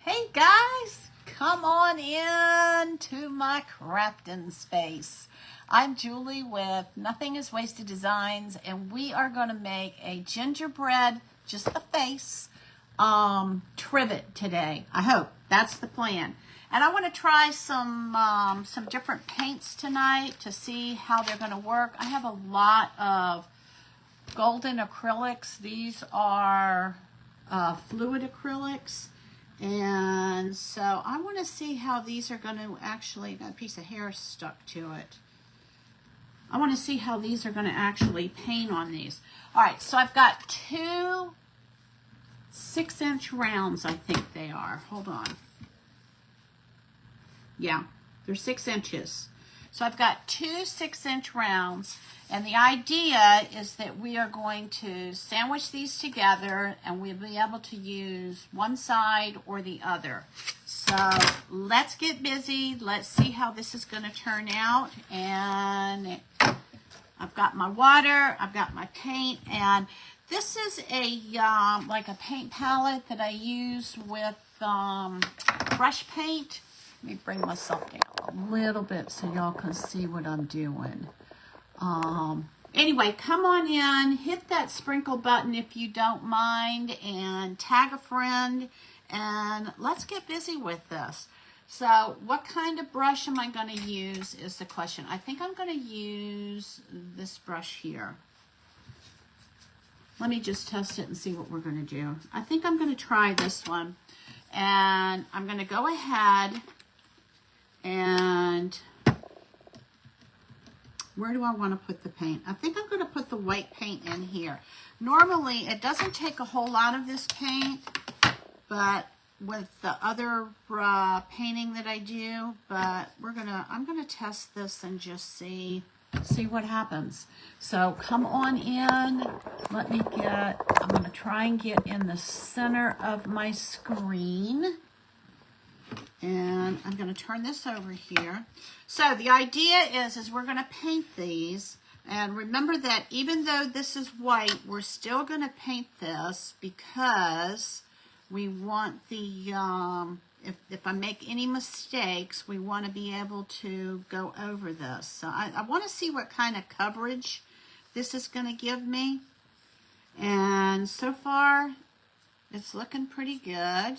Hey guys, come on in to my crafting space. I'm Julie with Nothing is Wasted Designs, and we are going to make a gingerbread, just the face, trivet today. I hope that's the plan. And I want to try some different paints tonight to see how they're going to work. I have a lot of golden acrylics. These are fluid acrylics. And so I want to see how these are going to actually, got a piece of hair stuck to it. I want to see how these are going to actually paint on these. All right, so I've got two 6-inch rounds, I think they are. Hold on. Yeah, they're 6 inches. So I've got two 6-inch rounds, and the idea is that we are going to sandwich these together, and we'll be able to use one side or the other. So let's get busy. Let's see how this is going to turn out. And I've got my water, I've got my paint, and this is a like a paint palette that I use with brush paint. Let me bring myself down a little bit so y'all can see what I'm doing. Anyway, come on in, hit that sprinkle button if you don't mind, and tag a friend, and let's get busy with this. So what kind of brush am I going to use is the question. I think I'm going to use this brush here. Let me just test it and see what we're going to do. I think I'm going to try this one, and I'm going to go ahead and where do I want to put the paint? I think I'm going to put the white paint in here. Normally, it doesn't take a whole lot of this paint, but with the other painting that I do, but I'm gonna test this and just see what happens. So come on in. I'm gonna try and get in the center of my screen. And I'm going to turn this over here. So the idea is we're going to paint these. And remember that even though this is white, we're still going to paint this because we want the, if I make any mistakes, we want to be able to go over this. So I want to see what kind of coverage this is going to give me. And so far, it's looking pretty good.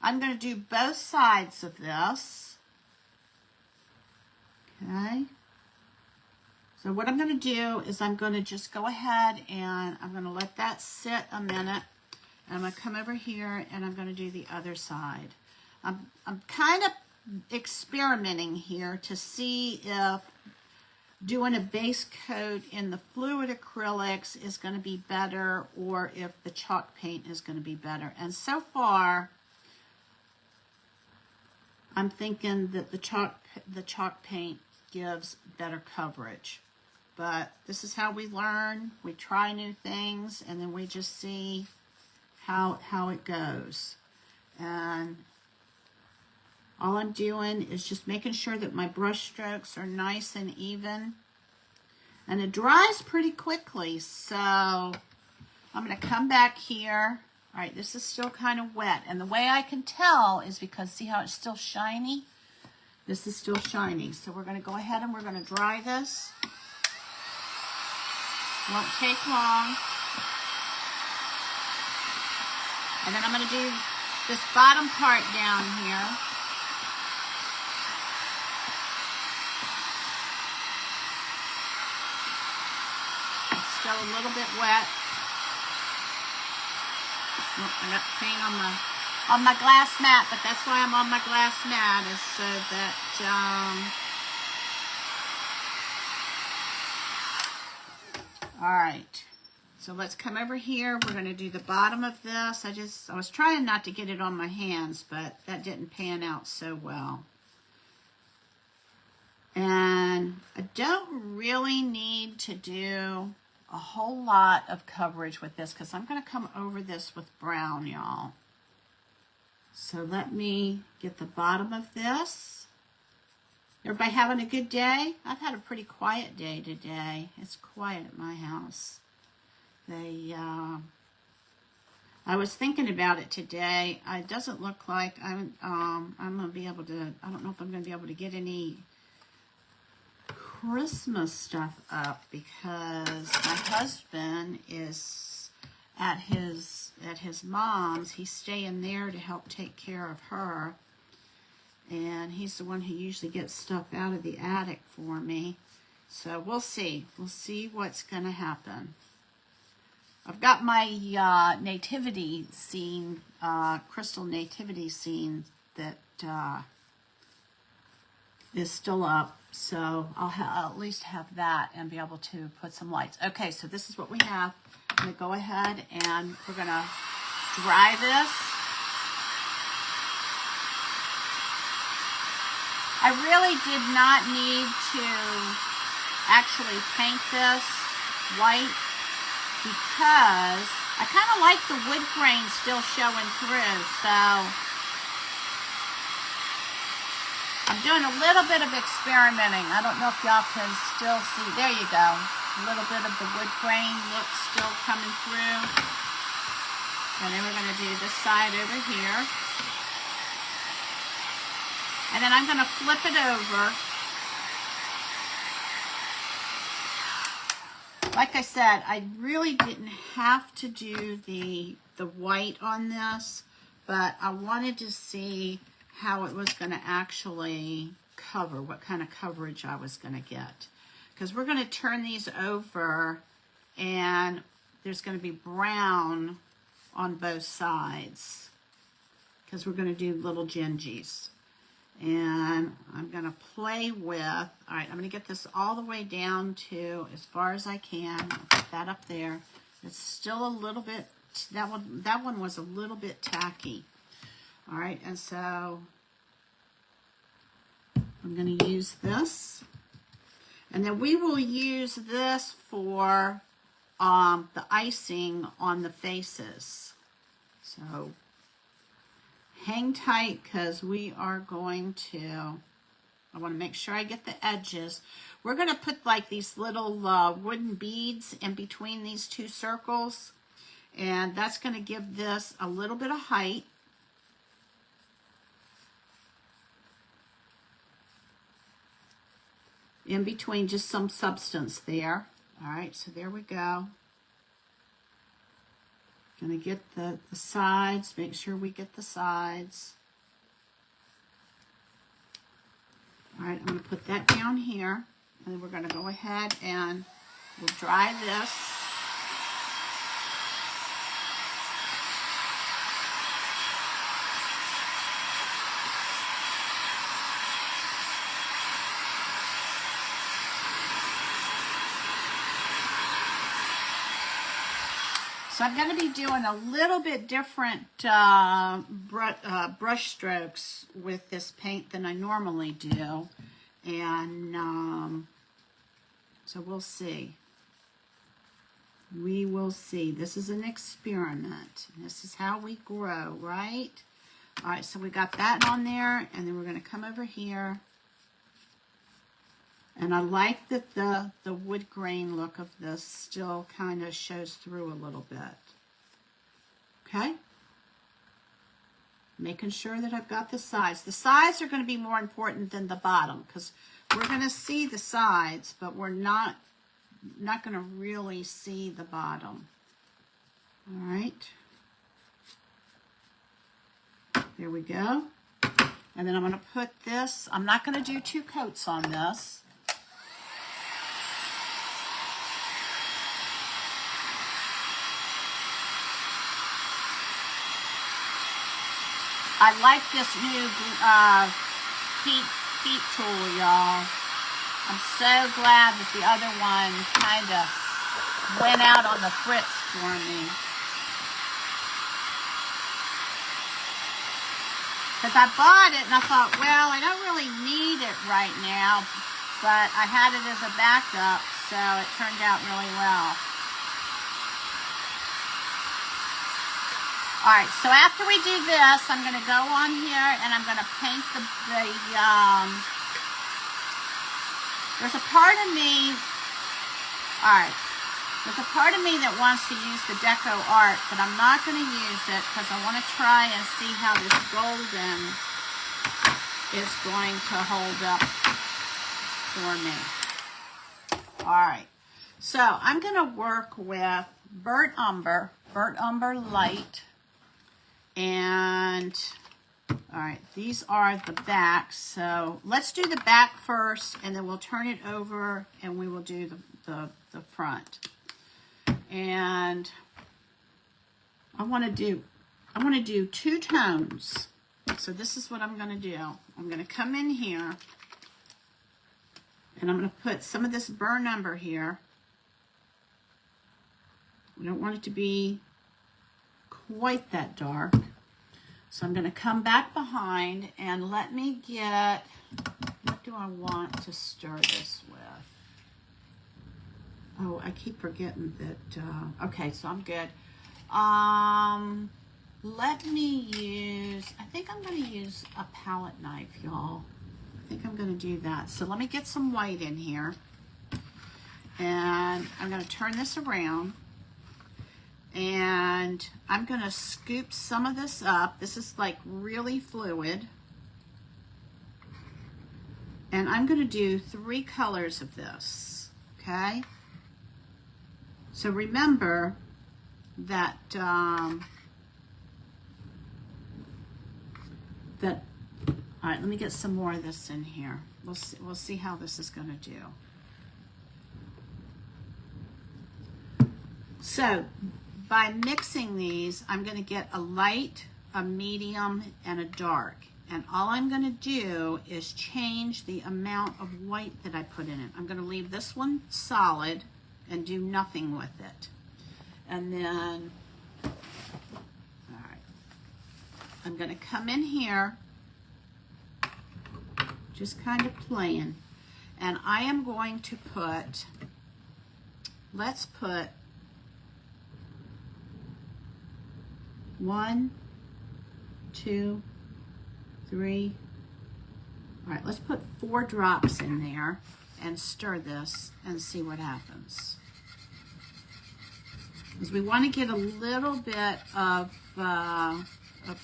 I'm going to do both sides of this. Okay. So what I'm going to do is I'm going to just go ahead and I'm going to let that sit a minute. And I'm going to come over here and I'm going to do the other side. I'm kind of experimenting here to see if doing a base coat in the fluid acrylics is going to be better or if the chalk paint is going to be better. And so far, I'm thinking that the chalk paint gives better coverage. But this is how we learn. We try new things, and then we just see how it goes. And all I'm doing is just making sure that my brush strokes are nice and even. And it dries pretty quickly, so I'm going to come back here. All right, this is still kind of wet. And the way I can tell is because see how it's still shiny? This is still shiny. So we're going to go ahead and we're going to dry this. Won't take long. And then I'm going to do this bottom part down here. It's still a little bit wet. I got paint on my glass mat, but that's why I'm on my glass mat, is so that all right. So let's come over here. We're going to do the bottom of this. I was trying not to get it on my hands, but that didn't pan out so well. And I don't really need to do a whole lot of coverage with this because I'm going to come over this with brown, y'all. So let me get the bottom of this. Everybody having a good day? I've had a pretty quiet day today. It's quiet at my house. I was thinking about it today. It doesn't look like I'm going to be able to, I don't know if I'm going to be able to get any Christmas stuff up because my husband is at his mom's. He's staying there to help take care of her. And he's the one who usually gets stuff out of the attic for me. So we'll see. We'll see what's going to happen. I've got my nativity scene, crystal nativity scene that is still up. So I'll at least have that and be able to put some lights. Okay, so this is what we have. I'm going to go ahead and we're going to dry this. I really did not need to actually paint this white because I kind of like the wood grain still showing through, so I'm doing a little bit of experimenting. I don't know if y'all can still see. There you go. A little bit of the wood grain look still coming through. And then we're going to do this side over here. And then I'm going to flip it over. Like I said, I really didn't have to do the white on this, but I wanted to see how it was going to actually cover, what kind of coverage I was going to get. Because we're going to turn these over and there's going to be brown on both sides because we're going to do little gingies. And I'm going to play with, all right, I'm going to get this all the way down to as far as I can. I'll put that up there. It's still a little bit, that one was a little bit tacky. All right, and so I'm going to use this. And then we will use this for the icing on the faces. So hang tight because we are going to, I want to make sure I get the edges. We're going to put like these little wooden beads in between these two circles. And that's going to give this a little bit of height. In between, just some substance there. All right, so there we go. Gonna get the sides, make sure we get the sides. All right, I'm gonna put that down here, and then we're gonna go ahead and we'll dry this. So I'm going to be doing a little bit different brush strokes with this paint than I normally do. And so we'll see. We will see. This is an experiment. This is how we grow, right? All right, so we got that on there, and then we're going to come over here. And I like that the wood grain look of this still kind of shows through a little bit. Okay? Making sure that I've got the sides. The sides are going to be more important than the bottom because we're going to see the sides, but we're not going to really see the bottom. All right. There we go. And then I'm going to put this, I'm not going to do 2 coats on this. I like this new heat tool, y'all. I'm so glad that the other one kind of went out on the fritz for me. Because I bought it and I thought, well, I don't really need it right now, but I had it as a backup, so it turned out really well. All right, so after we do this, I'm going to go on here and I'm going to paint there's a part of me, all right, There's a part of me that wants to use the Deco Art, but I'm not going to use it because I want to try and see how this golden is going to hold up for me. All right, so I'm going to work with Burnt Umber Light, and all right, these are the backs. So let's do the back first, and then we'll turn it over, and we will do the front. And I want to do 2 tones. So this is what I'm going to do. I'm going to come in here, and I'm going to put some of this burnt umber here. I don't want it to be quite that dark. So I'm going to come back behind and let me get, what do I want to stir this with? Oh, I keep forgetting that, okay, so I'm good. Let me use, I think I'm going to use a palette knife, y'all. I think I'm going to do that. So let me get some white in here. And I'm going to turn this around. And I'm going to scoop some of this up. This is like really fluid. And I'm going to do 3 colors of this, okay? So remember that, all right, let me get some more of this in here. We'll see how this is going to do. So by mixing these, I'm going to get a light, a medium, and a dark. And all I'm going to do is change the amount of white that I put in it. I'm going to leave this one solid and do nothing with it. And then, all right, I'm going to come in here, just kind of playing. And I am going to put, let's put 1, 2, 3. All right, let's put 4 drops in there and stir this and see what happens. Because we want to get a little bit of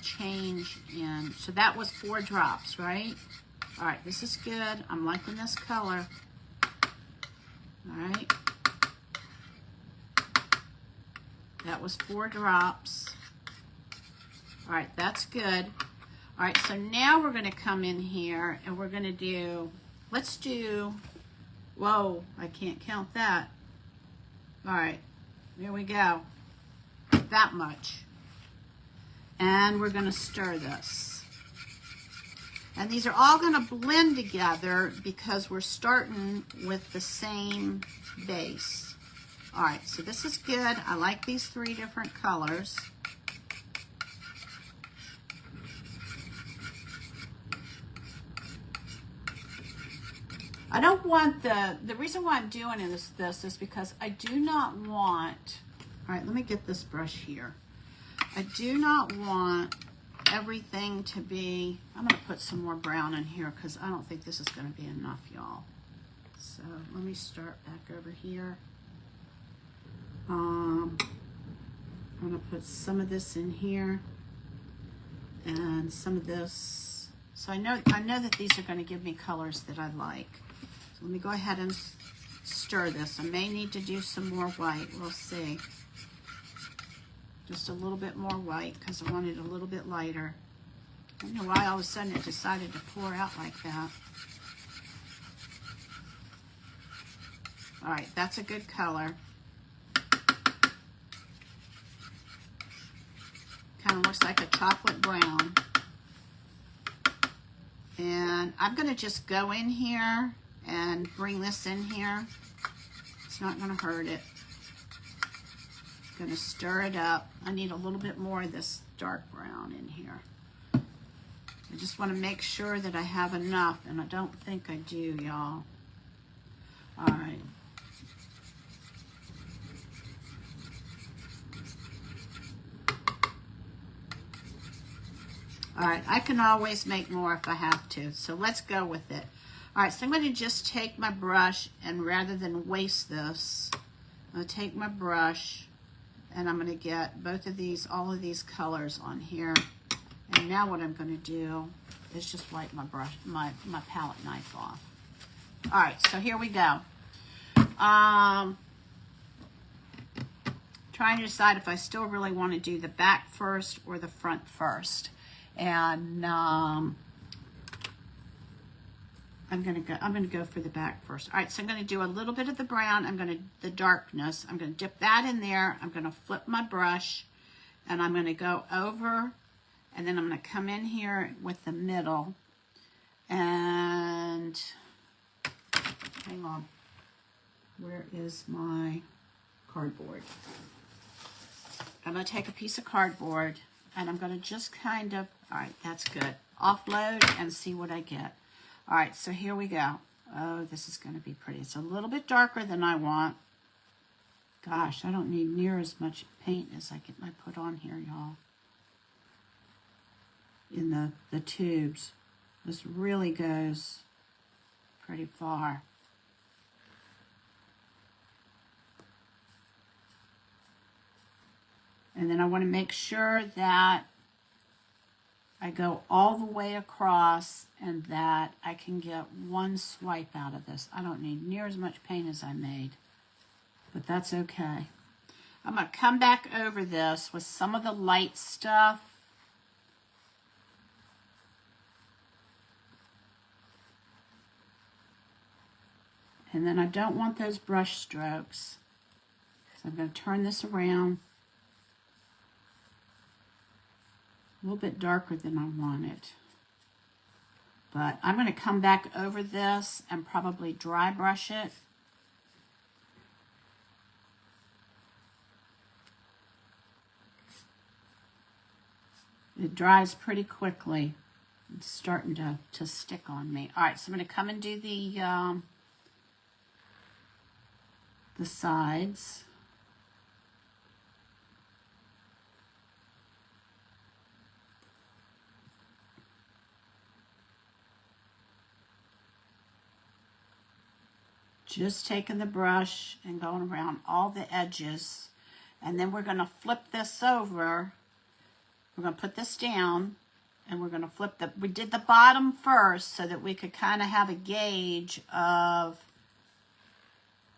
change in. So that was 4 drops, right? All right, this is good. I'm liking this color. All right. That was 4 drops. All right, that's good. All right, so now we're going to come in here and we're going to do, let's do, whoa, I can't count that. All right, there we go. That much. And we're going to stir this. And these are all going to blend together because we're starting with the same base. All right, so this is good. I like these 3 different colors. I don't want the reason why I'm doing this is because I do not want, all right, let me get this brush here. I do not want everything to be, I'm going to put some more brown in here because I don't think this is going to be enough, y'all. So let me start back over here. I'm going to put some of this in here and some of this. So I know that these are going to give me colors that I like. So let me go ahead and stir this. I may need to do some more white. We'll see. Just a little bit more white because I want it a little bit lighter. I don't know why all of a sudden it decided to pour out like that. All right, that's a good color. Kind of looks like a chocolate brown. And I'm going to just go in here and bring this in here. It's not going to hurt it. Going to stir it up. I need a little bit more of this dark brown in here. I just want to make sure that I have enough, and I don't think I do, y'all. All right. All right, I can always make more if I have to, so let's go with it. All right, so I'm going to just take my brush, and rather than waste this, I'm going to take my brush and I'm going to get both of these, all of these colors on here. And now what I'm going to do is just wipe my brush, my palette knife off. All right, so here we go. Trying to decide if I still really want to do the back first or the front first. And I'm gonna go for the back first. All right, so I'm gonna do a little bit of the brown. The darkness. I'm gonna dip that in there. I'm gonna flip my brush, and I'm gonna go over, and then I'm gonna come in here with the middle, and hang on. Where is my cardboard? I'm gonna take a piece of cardboard, and I'm gonna just kind of, all right, that's good. Offload and see what I get. All right, so here we go. Oh, this is going to be pretty. It's a little bit darker than I want. Gosh, I don't need near as much paint as I put on here, y'all. In the tubes. This really goes pretty far. And then I want to make sure that I go all the way across and that I can get one swipe out of this. I don't need near as much paint as I made, but that's okay. I'm going to come back over this with some of the light stuff. And then I don't want those brush strokes. So I'm going to turn this around. A little bit darker than I want it. But I'm going to come back over this and probably dry brush it. It dries pretty quickly. It's starting to stick on me. All right, so I'm going to come and do the sides. Just taking the brush and going around all the edges. And then we're going to flip this over. We're going to put this down and we're going to flip we did the bottom first so that we could kind of have a gauge of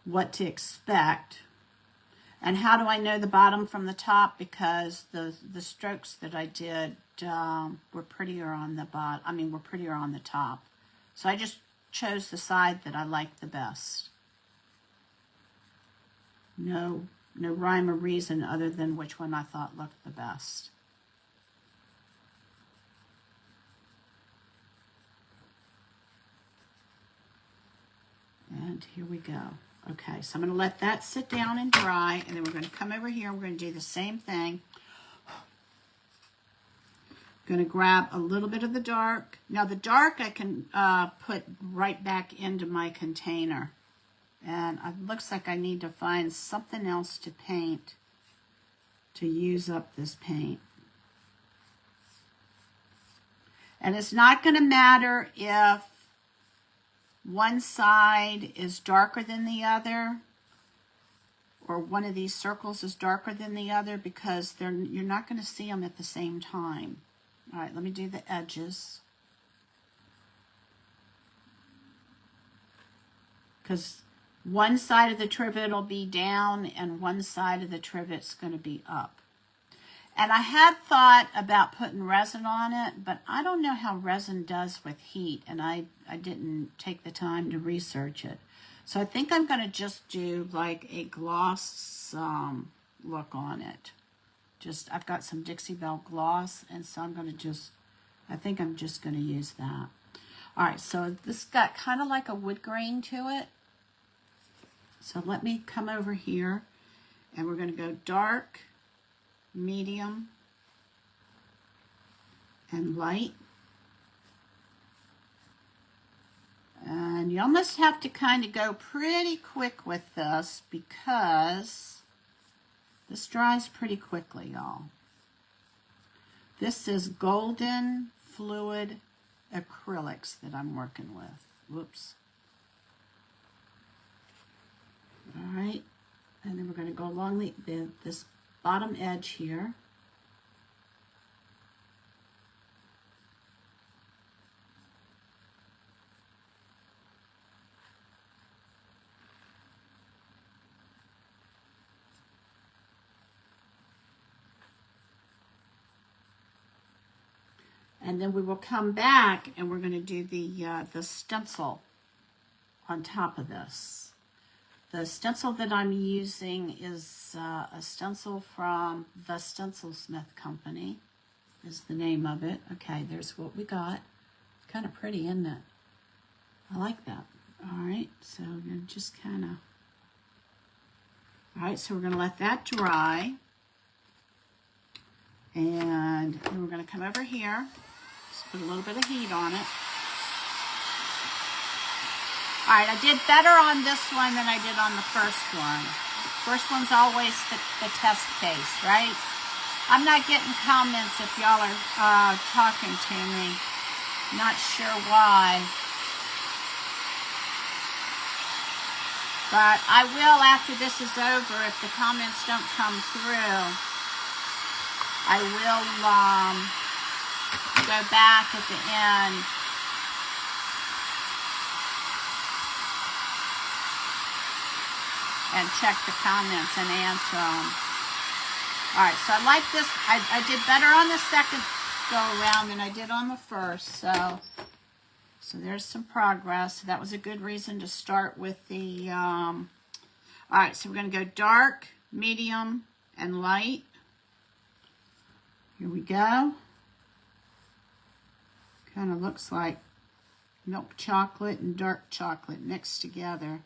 what to expect. And how do I know the bottom from the top? Because the strokes that I did were prettier on the bottom. I mean, were prettier on the top. So I just chose the side that I liked the best. No rhyme or reason other than which one I thought looked the best. And here we go. Okay, so I'm going to let that sit down and dry, and then we're going to come over here. We're going to do the same thing. Going to grab a little bit of the dark. Now the dark I can put right back into my container. And it looks like I need to find something else to paint to use up this paint. And it's not going to matter if one side is darker than the other or one of these circles is darker than the other, because you're not going to see them at the same time. All right, let me do the edges. Because one side of the trivet will be down and one side of the trivet's going to be up. And I had thought about putting resin on it, but I don't know how resin does with heat, and I didn't take the time to research it. So I think I'm going to just do like a gloss look on it. I've got some Dixie Belle gloss, and so I think I'm just going to use that. All right, so this got kind of like a wood grain to it. So let me come over here, and we're going to go dark, medium, and light. And you almost have to kind of go pretty quick with this because this dries pretty quickly, y'all. This is golden fluid acrylics that I'm working with. Whoops. All right. And then we're going to go along this bottom edge here. And then we will come back and we're going to do the stencil on top of this. The stencil that I'm using is a stencil from the Stencilsmith Company, is the name of it. Okay, there's what we got. Kind of pretty, isn't it? I like that. All right, so you're just kind of... All right, so we're going to let that dry. And then we're going to come over here. Just put a little bit of heat on it. All right, I did better on this one than I did on the first one. First one's always the test case, right? I'm not getting comments if y'all are talking to me. Not sure why. But I will after this is over. If the comments don't come through, I will go back at the end and check the comments and answer them. All right, so I like this. I did better on the second go around than I did on the first. So there's some progress. That was a good reason to start with the, all right, so we're gonna go dark, medium, and light. Here we go. Kind of looks like milk chocolate and dark chocolate mixed together.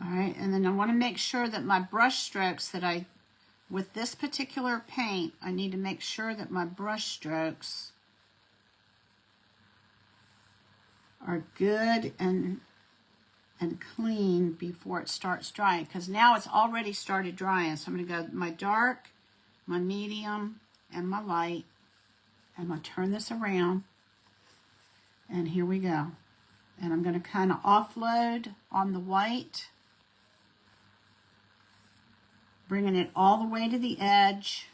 All right, and then I want to make sure that my brush strokes with this particular paint, I need to make sure that my brush strokes are good and clean before it starts drying, because now it's already started drying. So I'm going to go my dark, my medium, and my light. I'm going to turn this around, and here we go. And I'm going to kind of offload on the white, bringing it all the way to the edge,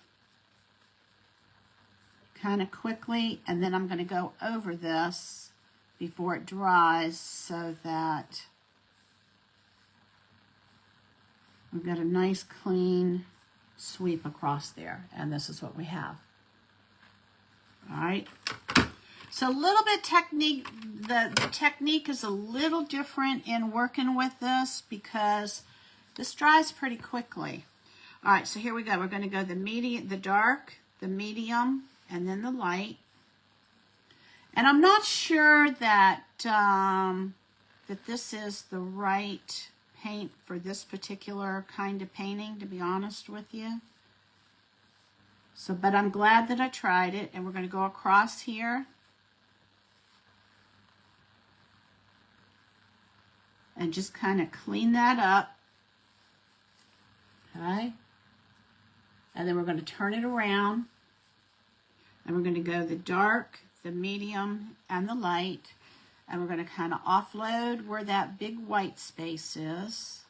kind of quickly, and then I'm going to go over this before it dries so that we've got a nice clean sweep across there. And this is what we have. All right. So a little bit technique, the technique is a little different in working with this because this dries pretty quickly. All right, so here we go. We're going to go the dark, the medium, and then the light. And I'm not sure that that this is the right paint for this particular kind of painting, to be honest with you. So, but I'm glad that I tried it, and we're going to go across here. And just kind of clean that up. Okay. And then we're going to turn it around. And we're going to go the dark, the medium, and the light. And we're going to kind of offload where that big white space is.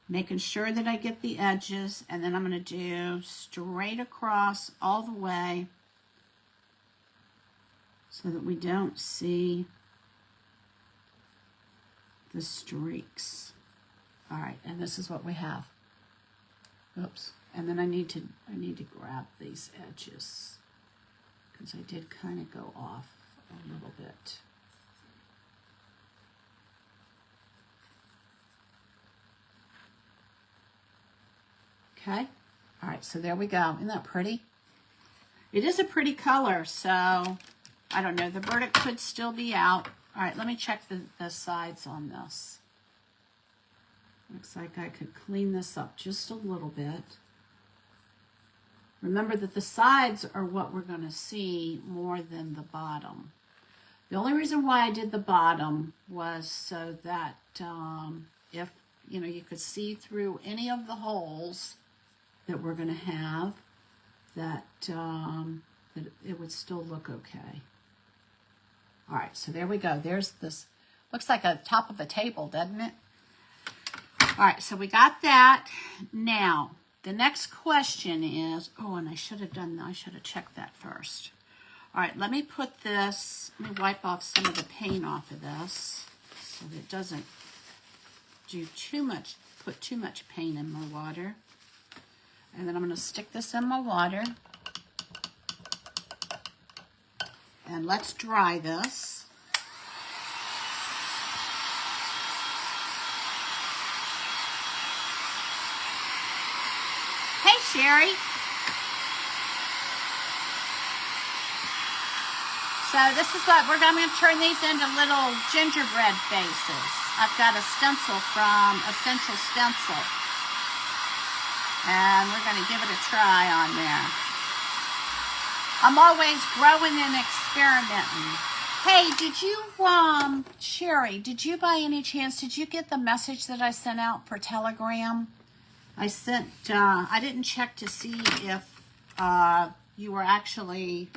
Making sure that I get the edges. And then I'm going to do straight across all the way so that we don't see the streaks. All right, and this is what we have. Oops. And then I need to grab these edges because I did kind of go off a little bit. Okay. All right, so there we go. Isn't that pretty? It is a pretty color, so I don't know. The verdict could still be out. All right, let me check the sides on this. Looks like I could clean this up just a little bit. Remember that the sides are what we're going to see more than the bottom. The only reason why I did the bottom was so that if you could see through any of the holes that we're going to have, that it would still look okay. All right, so there we go. There's this, looks like a top of a table, doesn't it? All right, so we got that. Now, the next question is, oh, and I should have checked that first. All right, let me put this, let me wipe off some of the paint off of this so that it doesn't do too much, put too much paint in my water. And then I'm going to stick this in my water. And let's dry this. Hey, Sherry. So this is what I'm going to turn these into little gingerbread faces. I've got a stencil from Essential Stencil. And we're going to give it a try on there. I'm always growing and experimenting. Hey, did you, Sherry, did you by any chance, did you get the message that I sent out for Telegram? I sent, I didn't check to see if you were actually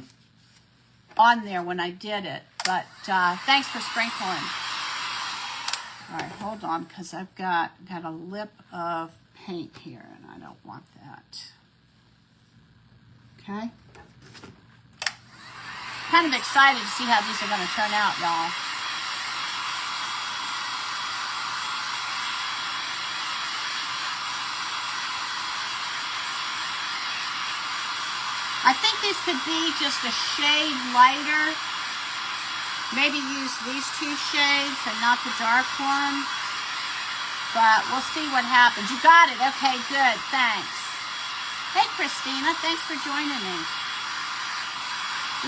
on there when I did it, but thanks for sprinkling. All right, hold on, because I've got a lip of paint here, and I don't want that. Okay. Kind of excited to see how these are going to turn out, y'all. I think these could be just a shade lighter. Maybe use these two shades and not the dark one. But we'll see what happens. You got it. Okay, good. Thanks. Hey, Christina. Thanks for joining me.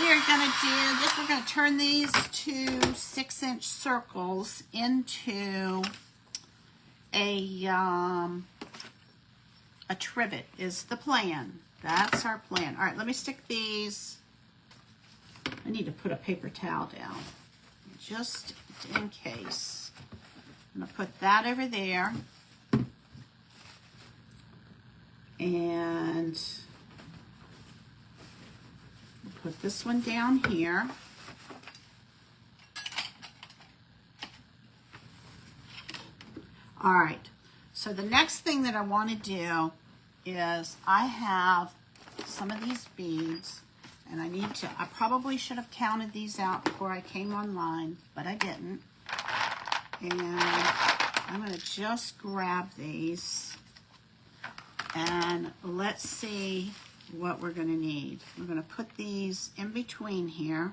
We are going to do this. We're going to turn these two 6-inch circles into a trivet is the plan. That's our plan. All right, let me stick these. I need to put a paper towel down just in case. I'm going to put that over there. And put this one down here. All right, so the next thing that I want to do is I have some of these beads, and I probably should have counted these out before I came online, but I didn't. And I'm going to just grab these, and let's see what we're going to need. We're going to put these in between here,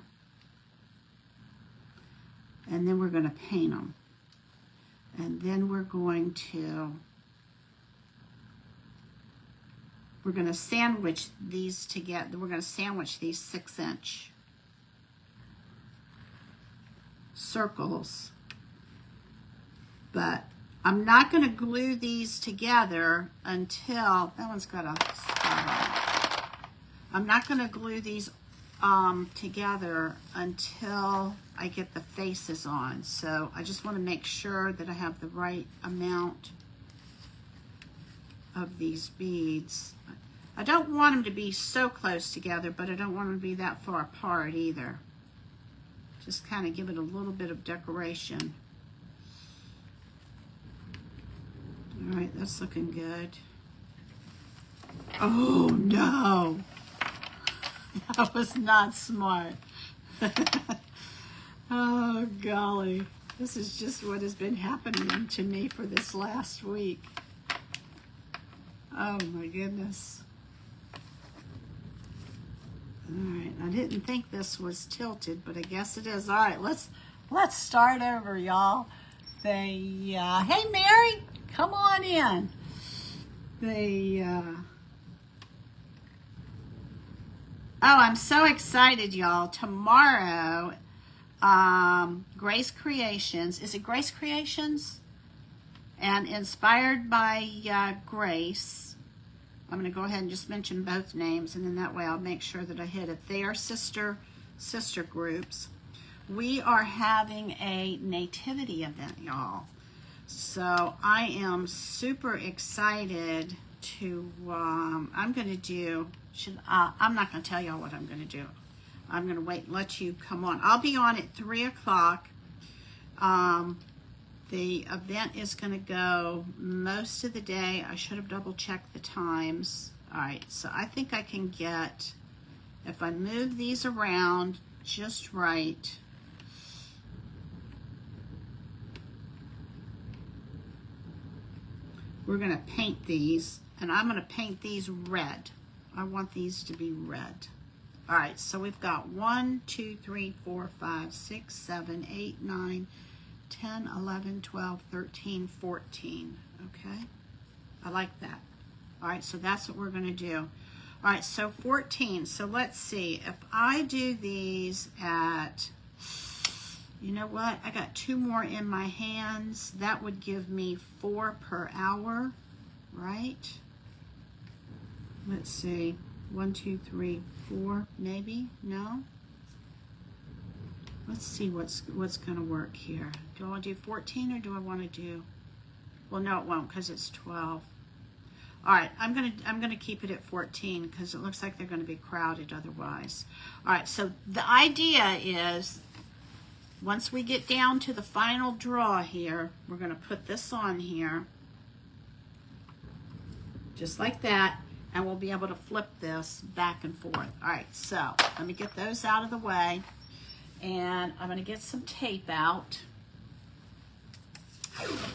and then we're going to paint them. And then we're going to sandwich these together. We're going to sandwich these 6-inch circles. But I'm not going to glue these together until, that one's got a spot on it. I'm not going to glue these together until I get the faces on. So I just want to make sure that I have the right amount of these beads. I don't want them to be so close together, but I don't want them to be that far apart either. Just kind of give it a little bit of decoration. All right, that's looking good. Oh no, that was not smart. Oh golly, this is just what has been happening to me for this last week. Oh my goodness. All right, I didn't think this was tilted, but I guess it is. All right, let's start over, y'all. Hey Mary, come on in. Oh, I'm so excited, y'all. Tomorrow, Grace Creations. Is it Grace Creations? And inspired by Grace. I'm going to go ahead and just mention both names, and then that way I'll make sure that I hit it. They are sister groups. We are having a nativity event, y'all. So I am super excited to, I'm not going to tell y'all what I'm going to do. I'm going to wait and let you come on. I'll be on at 3 o'clock. The event is going to go most of the day. I should have double checked the times. All right, so I think I can get, if I move these around just right, we're going to paint these, and I'm going to paint these red. I want these to be red. All right, so we've got 1, 2, 3, 4, 5, 6, 7, 8, 9, 10, 11, 12, 13, 14. Okay, I like that. All right, so that's what we're going to do. All right, so 14. So let's see. If I do these at, you know what? I got 2 more in my hands. That would give me 4 per hour, right? Let's see. 1, 2, 3, 4, maybe? No? Let's see what's going to work here. Do I want to do 14 or do I want to do, well, no, it won't because it's 12. All right, I'm gonna keep it at 14 because it looks like they're going to be crowded otherwise. All right, so the idea is once we get down to the final draw here, we're going to put this on here just like that, and we'll be able to flip this back and forth. All right, so let me get those out of the way, and I'm going to get some tape out.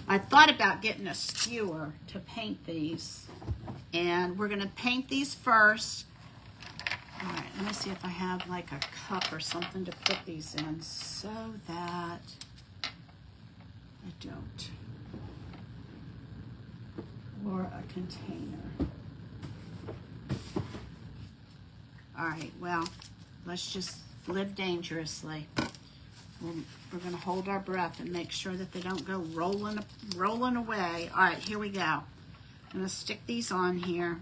I thought about getting a skewer to paint these, and we're going to paint these first. All right, let me see if I have like a cup or something to put these in so that I don't, or a container. All right, well, let's just live dangerously. We're going to hold our breath and make sure that they don't go rolling away. All right, here we go. I'm going to stick these on here.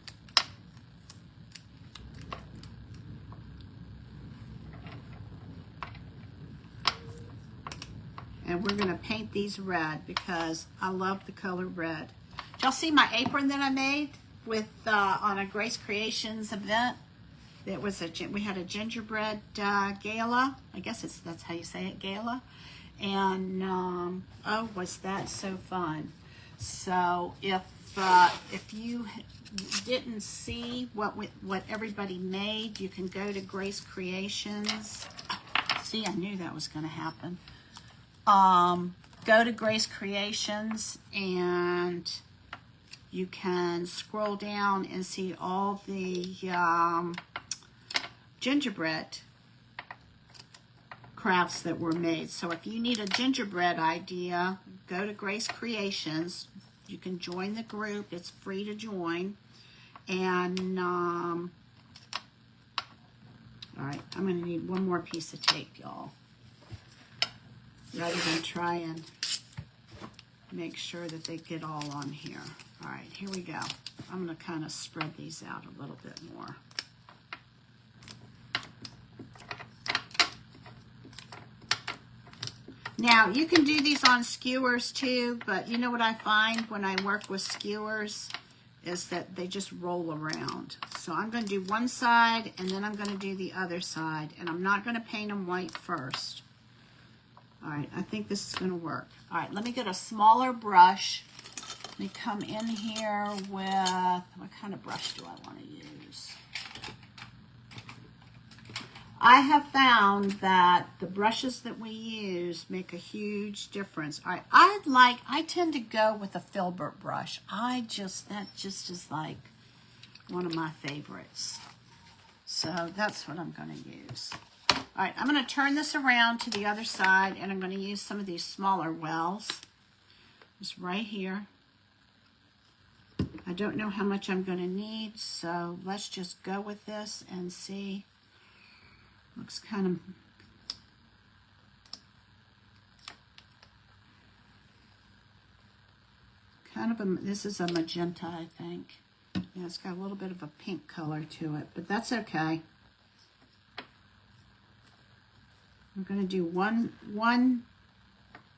And we're going to paint these red because I love the color red. Did y'all see my apron that I made with on a Grace Creations event? It was we had a gingerbread gala. I guess that's how you say it, gala. And oh, was that so fun! So if you didn't see what everybody made, you can go to Grace Creations. See, I knew that was going to happen. Go to Grace Creations and you can scroll down and see all the gingerbread crafts that were made. So if you need a gingerbread idea, go to Grace Creations. You can join the group. It's free to join. And all right, I'm going to need one more piece of tape, y'all, rather than try and make sure that they get all on here. All right, here we go. I'm going to kind of spread these out a little bit more. Now, you can do these on skewers too, but you know what I find when I work with skewers is that they just roll around. So I'm going to do one side and then I'm going to do the other side, and I'm not going to paint them white first. All right, I think this is going to work. All right, let me get a smaller brush. Let me come in here with, what kind of brush do I want to use? I have found that the brushes that we use make a huge difference. All right, I tend to go with a filbert brush. That just is like one of my favorites. So that's what I'm going to use. All right, I'm going to turn this around to the other side, and I'm going to use some of these smaller wells. Just right here. I don't know how much I'm going to need, so let's just go with this and see. Looks kind of this is a magenta, I think. Yeah, it's got a little bit of a pink color to it, but that's okay. I'm going to do one,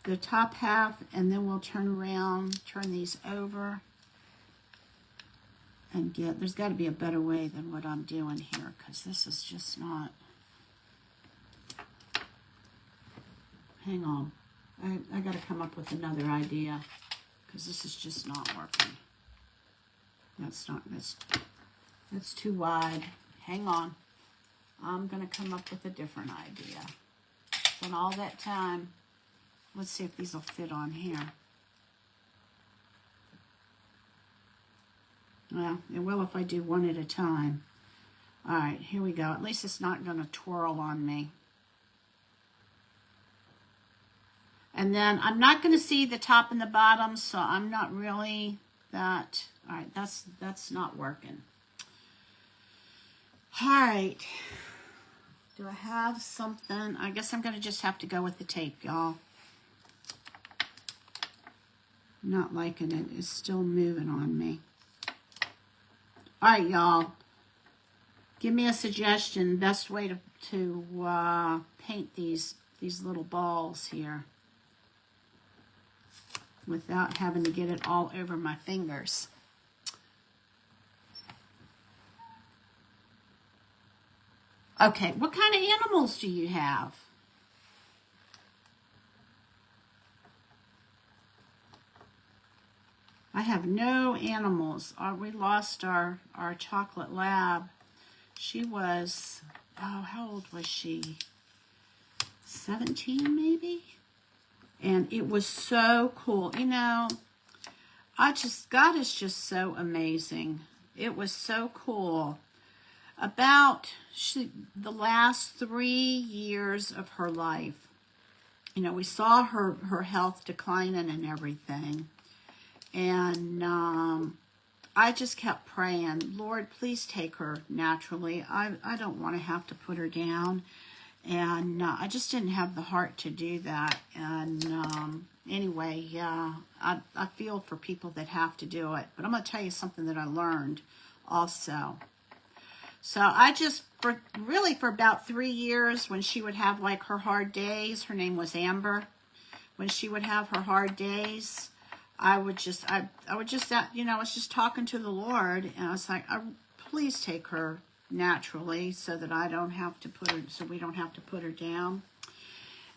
the top half, and then we'll turn around, turn these over, and there's got to be a better way than what I'm doing here, because this is just not. Hang on. I got to come up with another idea because this is just not working. That's too wide. Hang on. I'm going to come up with a different idea. Spent all that time. Let's see if these will fit on here. Well, it will if I do one at a time. All right, here we go. At least it's not going to twirl on me. And then I'm not going to see the top and the bottom, so I'm not really that. All right, that's not working. All right. Do I have something? I guess I'm going to just have to go with the tape, y'all. Not liking it. It's still moving on me. All right, y'all. Give me a suggestion. Best way to paint these little balls here without having to get it all over my fingers. Okay, what kind of animals do you have? I have no animals. We lost our chocolate lab. She was, oh, how old was she? 17 maybe? And it was so cool. You know, God is just so amazing. It was so cool. About the last 3 years of her life, you know, we saw her health declining and everything. And I just kept praying, Lord, please take her naturally. I don't want to have to put her down. And I just didn't have the heart to do that. And anyway, yeah, I feel for people that have to do it. But I'm going to tell you something that I learned also. So I just, for about 3 years, when she would have like her hard days, her name was Amber. When she would have her hard days, I would just, you know, I was just talking to the Lord, and I was like, please take her naturally so that I don't have to put her, so we don't have to put her down.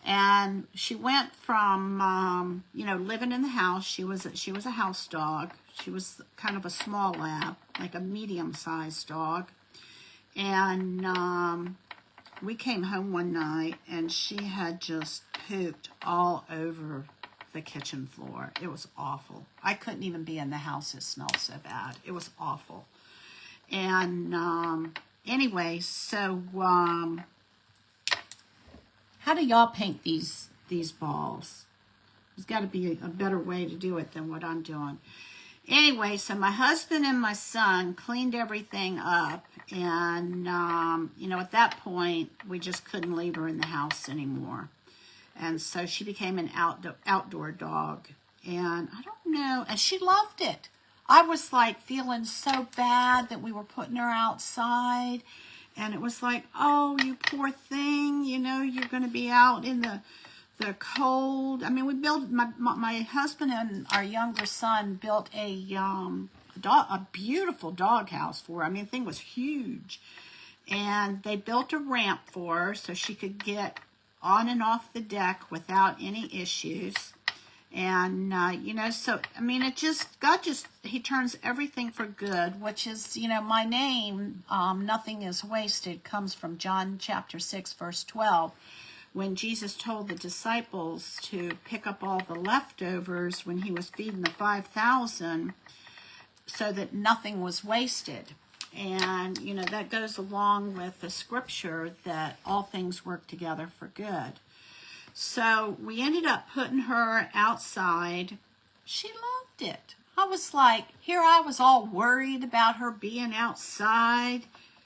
And she went from, you know, living in the house. She was a house dog. She was kind of a small lab, like a medium-sized dog. And we came home one night, and she had just pooped all over the kitchen floor. It was awful. I couldn't even be in the house. It smelled so bad. It was awful. And anyway, so how do y'all paint these balls? There's got to be a better way to do it than what I'm doing. Anyway, so my husband and my son cleaned everything up, and you know, at that point, we just couldn't leave her in the house anymore. And so she became an outdoor dog. And I don't know, and she loved it. I was like feeling so bad that we were putting her outside. And it was like, oh, you poor thing, you know, you're going to be out in the cold. I mean, we built, my husband and our younger son built a beautiful dog house for her. I mean, the thing was huge. And they built a ramp for her so she could get on and off the deck without any issues. And, you know, so, I mean, God just, he turns everything for good, which is, you know, my name, nothing is wasted, comes from John chapter 6, verse 12, when Jesus told the disciples to pick up all the leftovers when he was feeding the 5,000 so that nothing was wasted. And, you know, that goes along with the scripture that all things work together for good. So we ended up putting her outside. She loved it. I was like, here I was all worried about her being outside.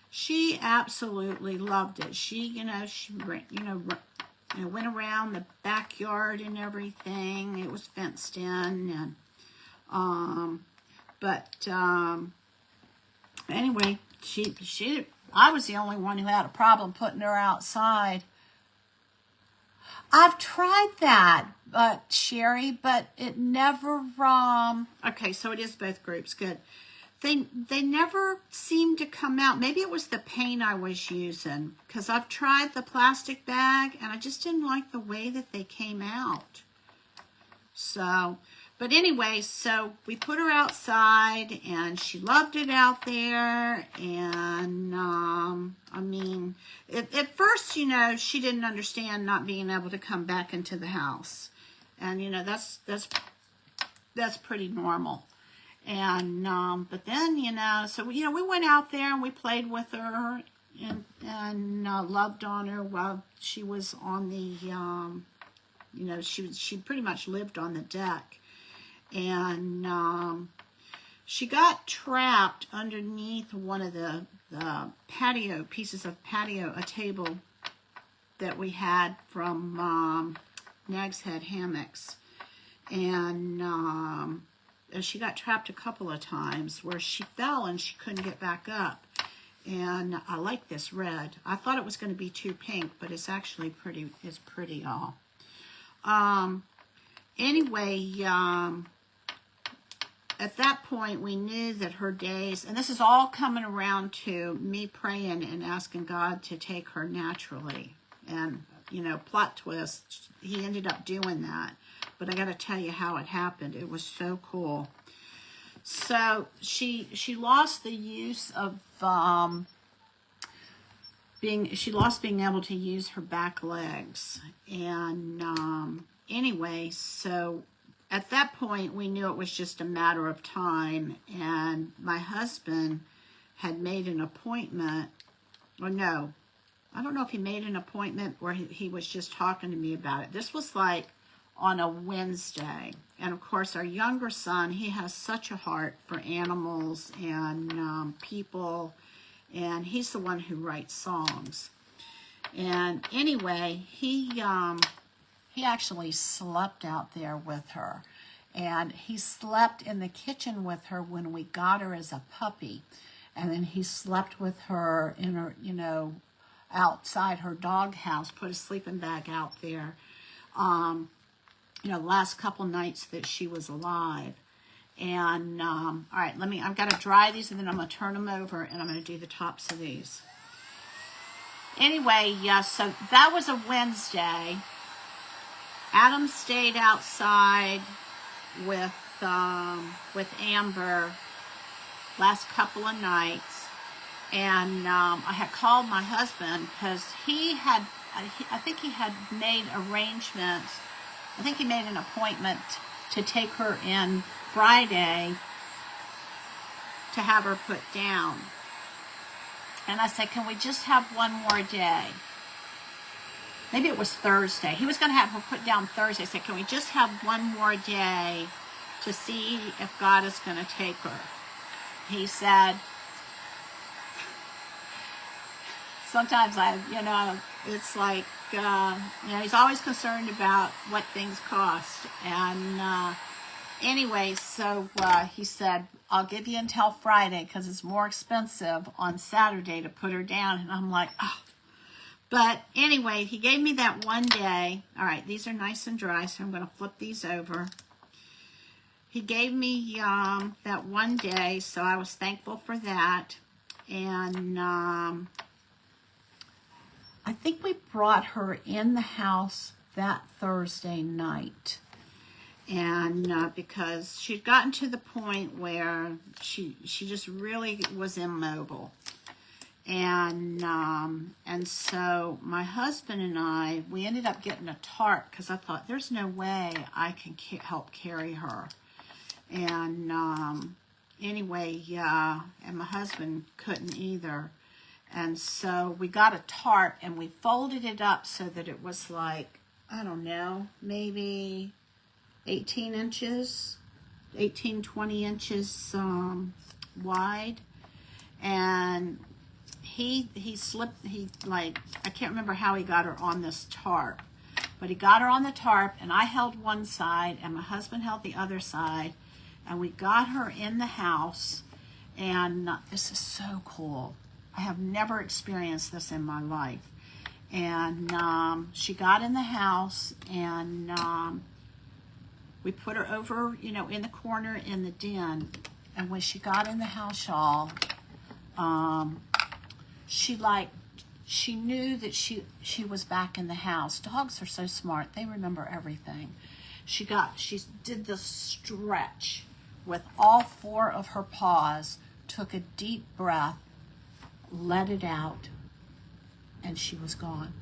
She absolutely loved it. She went around the backyard and everything. It was fenced in. And, anyway, I was the only one who had a problem putting her outside. I've tried that, Sherry, but it never, okay, so it is both groups, good. They never seem to come out. Maybe it was the paint I was using, because I've tried the plastic bag and I just didn't like the way that they came out. So, but anyway, so we put her outside and she loved it out there. And I mean, at first, you know, she didn't understand not being able to come back into the house. And, you know, that's pretty normal. And, but then, you know, so, you know, we went out there and we played with her and loved on her while she was on the, you know, she pretty much lived on the deck. And, she got trapped underneath one of the patio, pieces of patio, a table that we had from, Nag's Head Hammocks. And, she got trapped a couple of times where she fell and she couldn't get back up. And I like this red. I thought it was going to be too pink, but it's actually pretty. It's pretty. Anyway, at that point we knew that her days, and this is all coming around to me praying and asking God to take her naturally. And, you know, plot twist, he ended up doing that. But I got to tell you how it happened. It was so cool. So she lost the use of she lost being able to use her back legs. And anyway, so at that point we knew it was just a matter of time. And my husband had made an appointment. Or no, I don't know if he made an appointment or he was just talking to me about it. This was like on a Wednesday. And of course, our younger son, he has such a heart for animals and people, and he's the one who writes songs. And anyway, he actually slept out there with her, and he slept in the kitchen with her when we got her as a puppy, and then he slept with her in her, you know, outside her dog house, put a sleeping bag out there. You know, the last couple nights that she was alive. And, all right, I've got to dry these and then I'm going to turn them over and I'm going to do the tops of these. Anyway, yeah, so that was a Wednesday. Adam stayed outside with Amber last couple of nights. And I had called my husband because I think he had made arrangements. I think he made an appointment to take her in Friday to have her put down. And I said, can we just have one more day? Maybe it was Thursday. He was going to have her put down Thursday. I said, can we just have one more day to see if God is going to take her? He said, sometimes it's like, you know, he's always concerned about what things cost. And anyway, so he said, I'll give you until Friday because it's more expensive on Saturday to put her down. And I'm like, oh. But anyway, he gave me that one day. All right, these are nice and dry, so I'm going to flip these over. He gave me that one day, so I was thankful for that. And I think we brought her in the house that Thursday night. And because she'd gotten to the point where she just really was immobile. And so my husband and I, we ended up getting a tarp because I thought there's no way I can help carry her. And anyway, yeah, and my husband couldn't either. And so we got a tarp and we folded it up so that it was like, I don't know, maybe 18 inches, 18, 20 inches wide. And he slipped, I can't remember how he got her on this tarp. But he got her on the tarp and I held one side and my husband held the other side. And we got her in the house. And this is so cool. I have never experienced this in my life. And she got in the house and we put her over, you know, in the corner in the den. And when she got in the house, y'all, she knew that she was back in the house. Dogs are so smart. They remember everything. She did the stretch with all 4 of her paws, took a deep breath, let it out, and she was gone.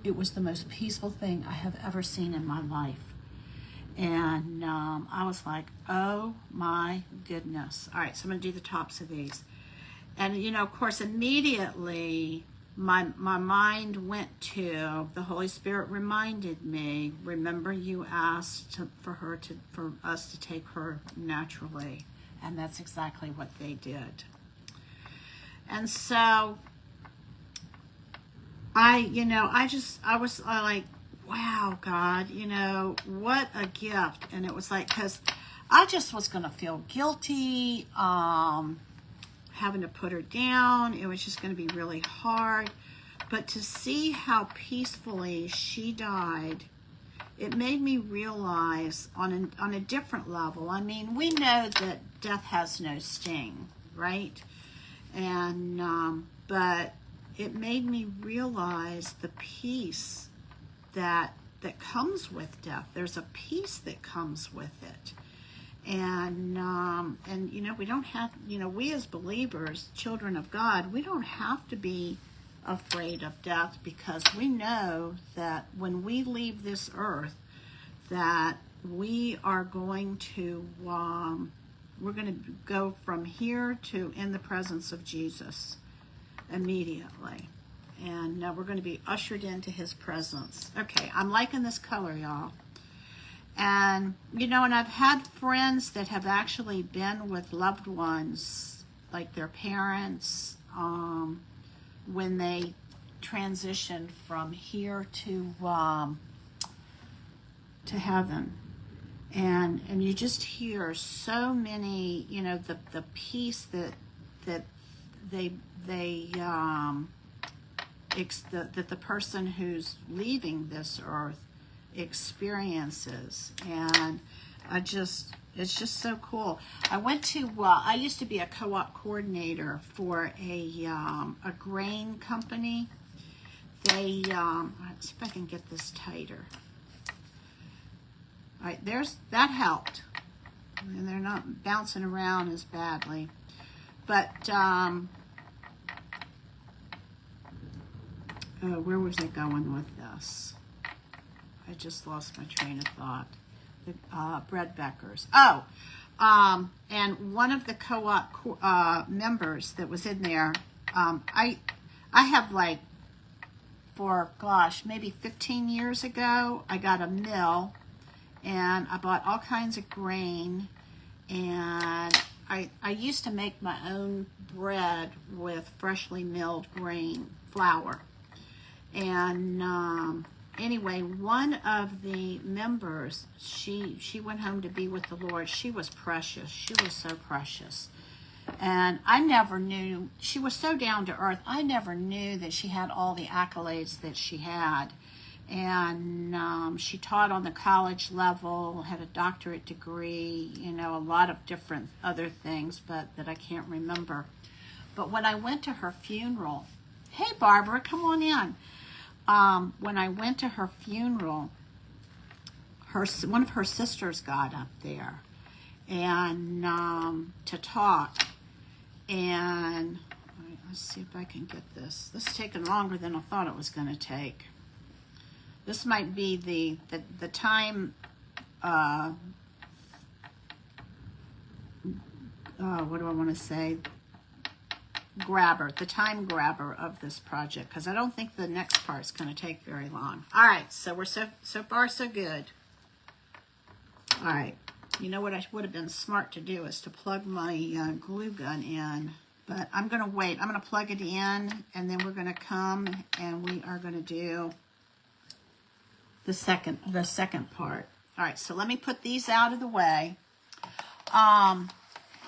It was the most peaceful thing I have ever seen in my life. And I was like, oh my goodness. All right, so I'm going to do the tops of these. And, you know, of course, immediately my mind went to, the Holy Spirit reminded me, remember you asked for us to take her naturally. And that's exactly what they did. And so I was like, wow, God, you know, what a gift. And it was like, because I just was going to feel guilty, having to put her down. It was just going to be really hard. But to see how peacefully she died, it made me realize on a different level. I mean, we know that death has no sting, right? And but it made me realize the peace that comes with death. There's a peace that comes with it. And you know, we don't have, you know, we as believers, children of God, we don't have to be afraid of death, because we know that when we leave this earth, that we are going to, we're going to go from here to in the presence of Jesus immediately. And we're going to be ushered into his presence. Okay, I'm liking this color, y'all. And, you know, and I've had friends that have actually been with loved ones, like their parents, when they transitioned from here to heaven. And you just hear so many, you know, the peace that the person who's leaving this earth experiences. And it's just so cool. I went to, I used to be a co-op coordinator for a grain company. They, let's see if I can get this tighter. All right, that helped. And they're not bouncing around as badly. But, where was I going with this? I just lost my train of thought. The Breadbeckers. And one of the co-op members that was in there, I have, like, for, gosh, maybe 15 years ago, I got a mill, and I bought all kinds of grain, and I used to make my own bread with freshly milled grain flour. And anyway, one of the members, she went home to be with the Lord. She was precious. She was so precious. And I never knew, she was so down to earth, I never knew that she had all the accolades that she had. And she taught on the college level, had a doctorate degree, you know, a lot of different other things, but that I can't remember. But when I went to her funeral, hey Barbara, come on in. When I went to her funeral, one of her sisters got up there and to talk. And let's see if I can get this. This is taking longer than I thought it was going to take. This might be the time. What do I want to say? The time grabber of this project, because I don't think the next part's going to take very long. All right, so we're so far so good. All right, you know what I would have been smart to do is to plug my glue gun in, but I'm going to wait. I'm going to plug it in, and then we're going to come and we are going to do the second part. All right, so let me put these out of the way.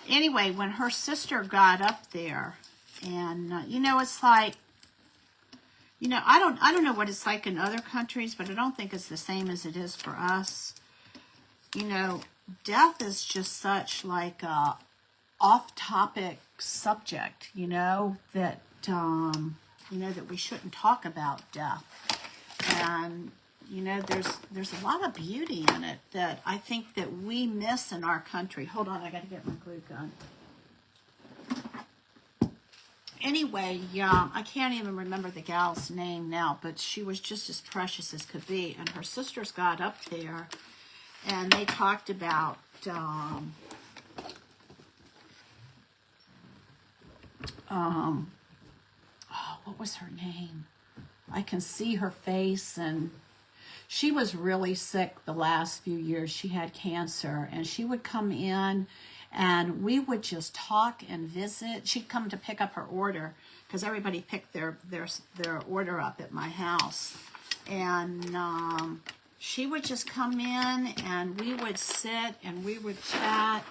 Anyway, when her sister got up there. And, you know, it's like, you know, I don't know what it's like in other countries, but I don't think it's the same as it is for us. You know, death is just such like off-topic subject, that that we shouldn't talk about death. And there's a lot of beauty in it that I think that we miss in our country. Hold on, I got to get my glue gun. Anyway, I can't even remember the gal's name now, but she was just as precious as could be. And her sisters got up there, and they talked about what was her name? I can see her face, and she was really sick the last few years. She had cancer, and she would come in, and we would just talk and visit. She'd come to pick up her order, because everybody picked their order up at my house. And she would just come in, and we would sit, and we would chat,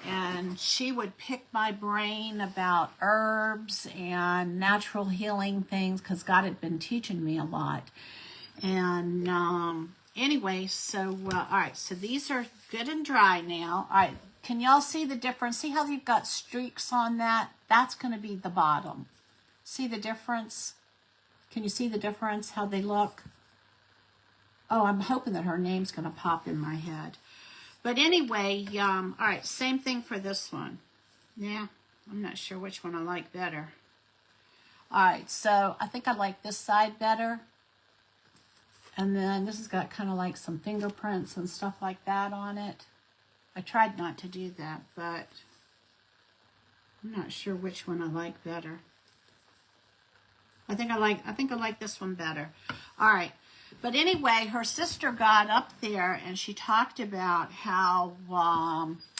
and she would pick my brain about herbs and natural healing things, because God had been teaching me a lot. And anyway, so all right, so these are good and dry now. All right, can y'all see the difference? See how you've got streaks on that? That's going to be the bottom. See the difference? Can you see the difference, how they look? Oh, I'm hoping that her name's going to pop in my head. But anyway, all right, same thing for this one. Yeah, I'm not sure which one I like better. All right, so I think I like this side better. And then this has got kind of like some fingerprints and stuff like that on it. I tried not to do that, but I'm not sure which one I like better. I think I like this one better. All right. But anyway, her sister got up there, and she talked about how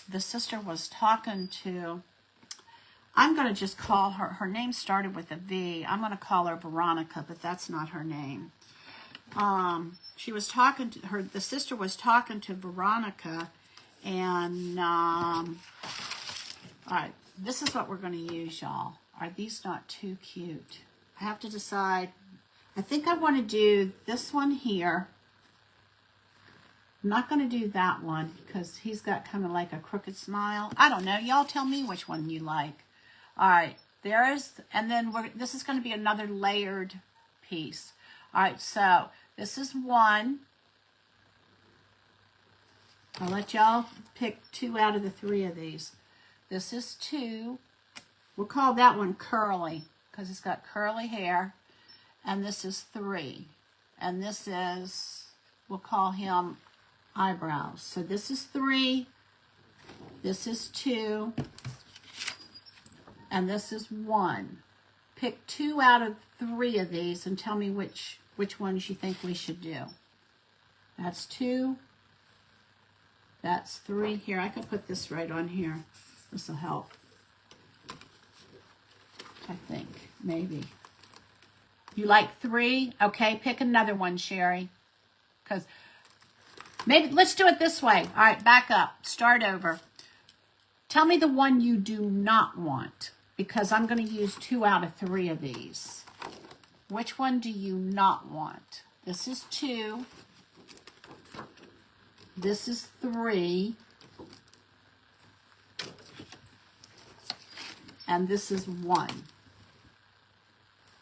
the sister was talking to, I'm going to just call her name started with a V. I'm going to call her Veronica, but that's not her name. She was talking to her, the sister was talking to Veronica, and all right, this is what we're going to use, y'all. Are these not too cute? I have to decide. I think I want to do this one here. I'm not going to do that one because he's got kind of like a crooked smile. I don't know. Y'all tell me which one you like. All right, and then this is going to be another layered piece. All right, so this is one. I'll let y'all pick 2 out of the 3 of these. This is 2. We'll call that one Curly because it's got curly hair. And this is 3. And this is, we'll call him Eyebrows. So this is 3. This is 2. And this is 1. Pick 2 out of 3 of these and tell me which ones you think we should do. That's 2. That's 3. Here, I could put this right on here. This will help. I think, maybe. You like 3? Okay, pick another one, Sherry. Because maybe, let's do it this way. All right, back up. Start over. Tell me the one you do not want, because I'm going to use 2 out of 3 of these. Which one do you not want? This is 2. This is 3. And this is 1.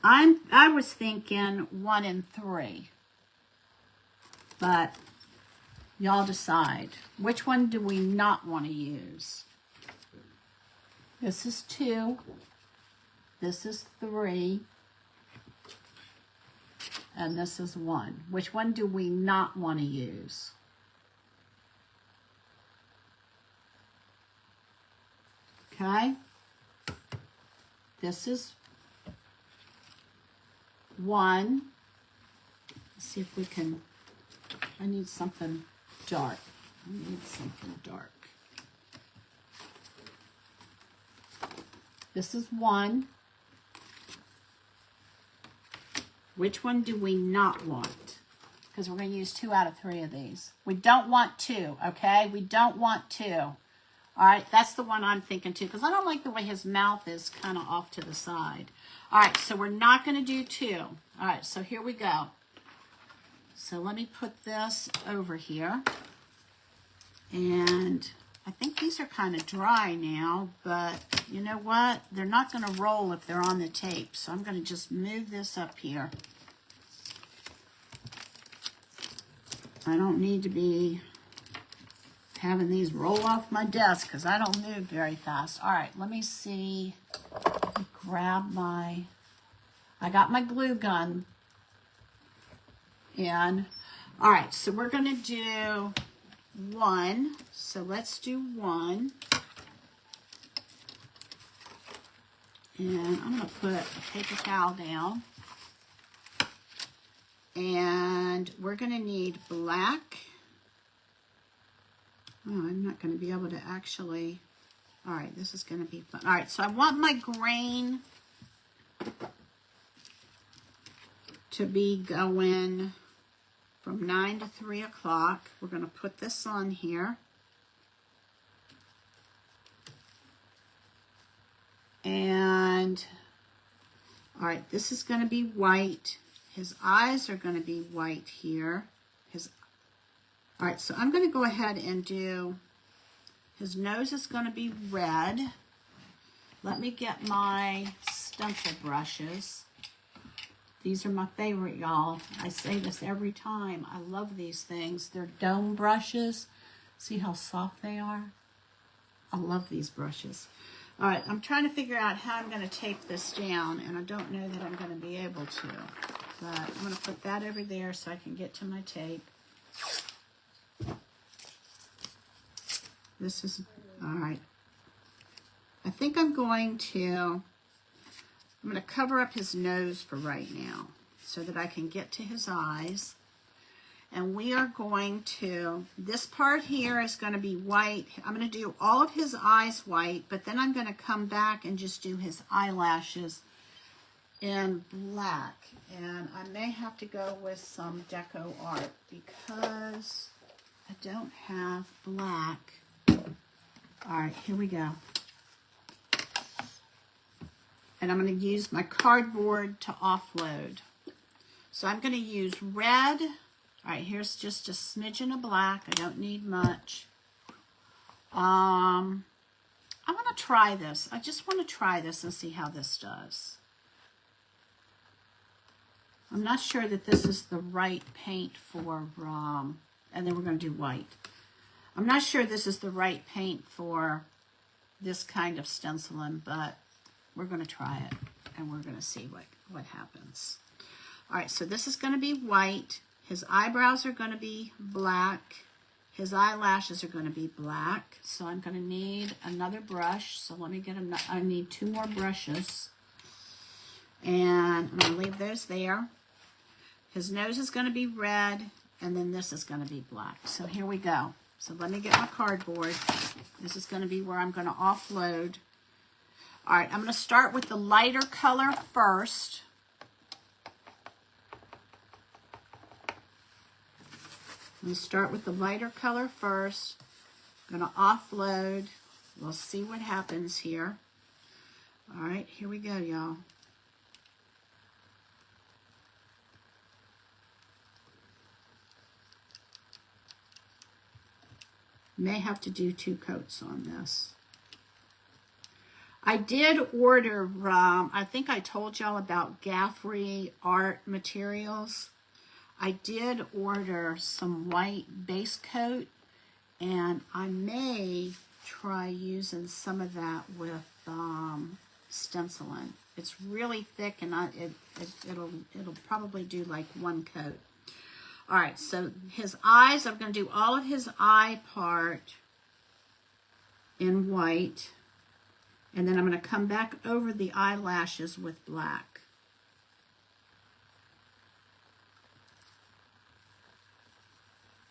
I was thinking 1 and 3. But y'all decide. Which one do we not want to use? This is 2. This is 3. And this is 1. Which one do we not want to use? Okay. This is 1. Let's see if we can, I need something dark. This is 1. Which one do we not want? Because we're going to use 2 out of 3 of these. We don't want 2, okay? We don't want 2. All right, that's the one I'm thinking too, because I don't like the way his mouth is kind of off to the side. All right, so we're not going to do 2. All right, so here we go. So let me put this over here. And I think these are kind of dry now, but you know what? They're not going to roll if they're on the tape. So I'm going to just move this up here. I don't need to be having these roll off my desk because I don't move very fast. All right, let me see. Let me grab my, I got my glue gun in. All right, so we're going to do one. So let's do one. And I'm going to put a paper towel down. And we're going to need black. Oh, I'm not going to be able to actually. All right, this is going to be fun. All right, so I want my grain to be going from 9 to 3 o'clock. We're going to put this on here. And, all right, this is going to be white. His eyes are going to be white here. All right, so I'm going to go ahead and do, his nose is going to be red. Let me get my stencil brushes. These are my favorite, y'all. I say this every time. I love these things. They're dome brushes. See how soft they are? I love these brushes. All right, I'm trying to figure out how I'm going to tape this down, and I don't know that I'm going to be able to. But I'm going to put that over there so I can get to my tape. This is, all right. I think I'm going to cover up his nose for right now so that I can get to his eyes. And we are going to, this part here is going to be white. I'm going to do all of his eyes white, but then I'm going to come back and just do his eyelashes in black. And I may have to go with some deco art because I don't have black. All right, here we go. And I'm going to use my cardboard to offload. So I'm going to use red. All right, here's just a smidgen of black. I don't need much. I'm going to try this. I just want to try this and see how this does. I'm not sure that this is the right paint for, and then we're going to do white. I'm not sure this is the right paint for this kind of stenciling, but we're going to try it, and we're going to see what happens. All right, so this is going to be white. His eyebrows are going to be black. His eyelashes are going to be black. So I'm going to need another brush. So let me get I need 2 more brushes. And I'm going to leave those there. His nose is going to be red, and then this is going to be black. So here we go. So let me get my cardboard. This is going to be where I'm going to offload. All right, I'm going to start with the lighter color first. I'm going to start with the lighter color first. I'm going to offload. We'll see what happens here. All right, here we go, y'all. May have to do 2 coats on this. I did order, I think I told y'all about Gaffrey art materials. I did order some white base coat, and I may try using some of that with stenciling. It's really thick, and it'll probably do like 1 coat. All right, so his eyes, I'm going to do all of his eye part in white, and then I'm going to come back over the eyelashes with black.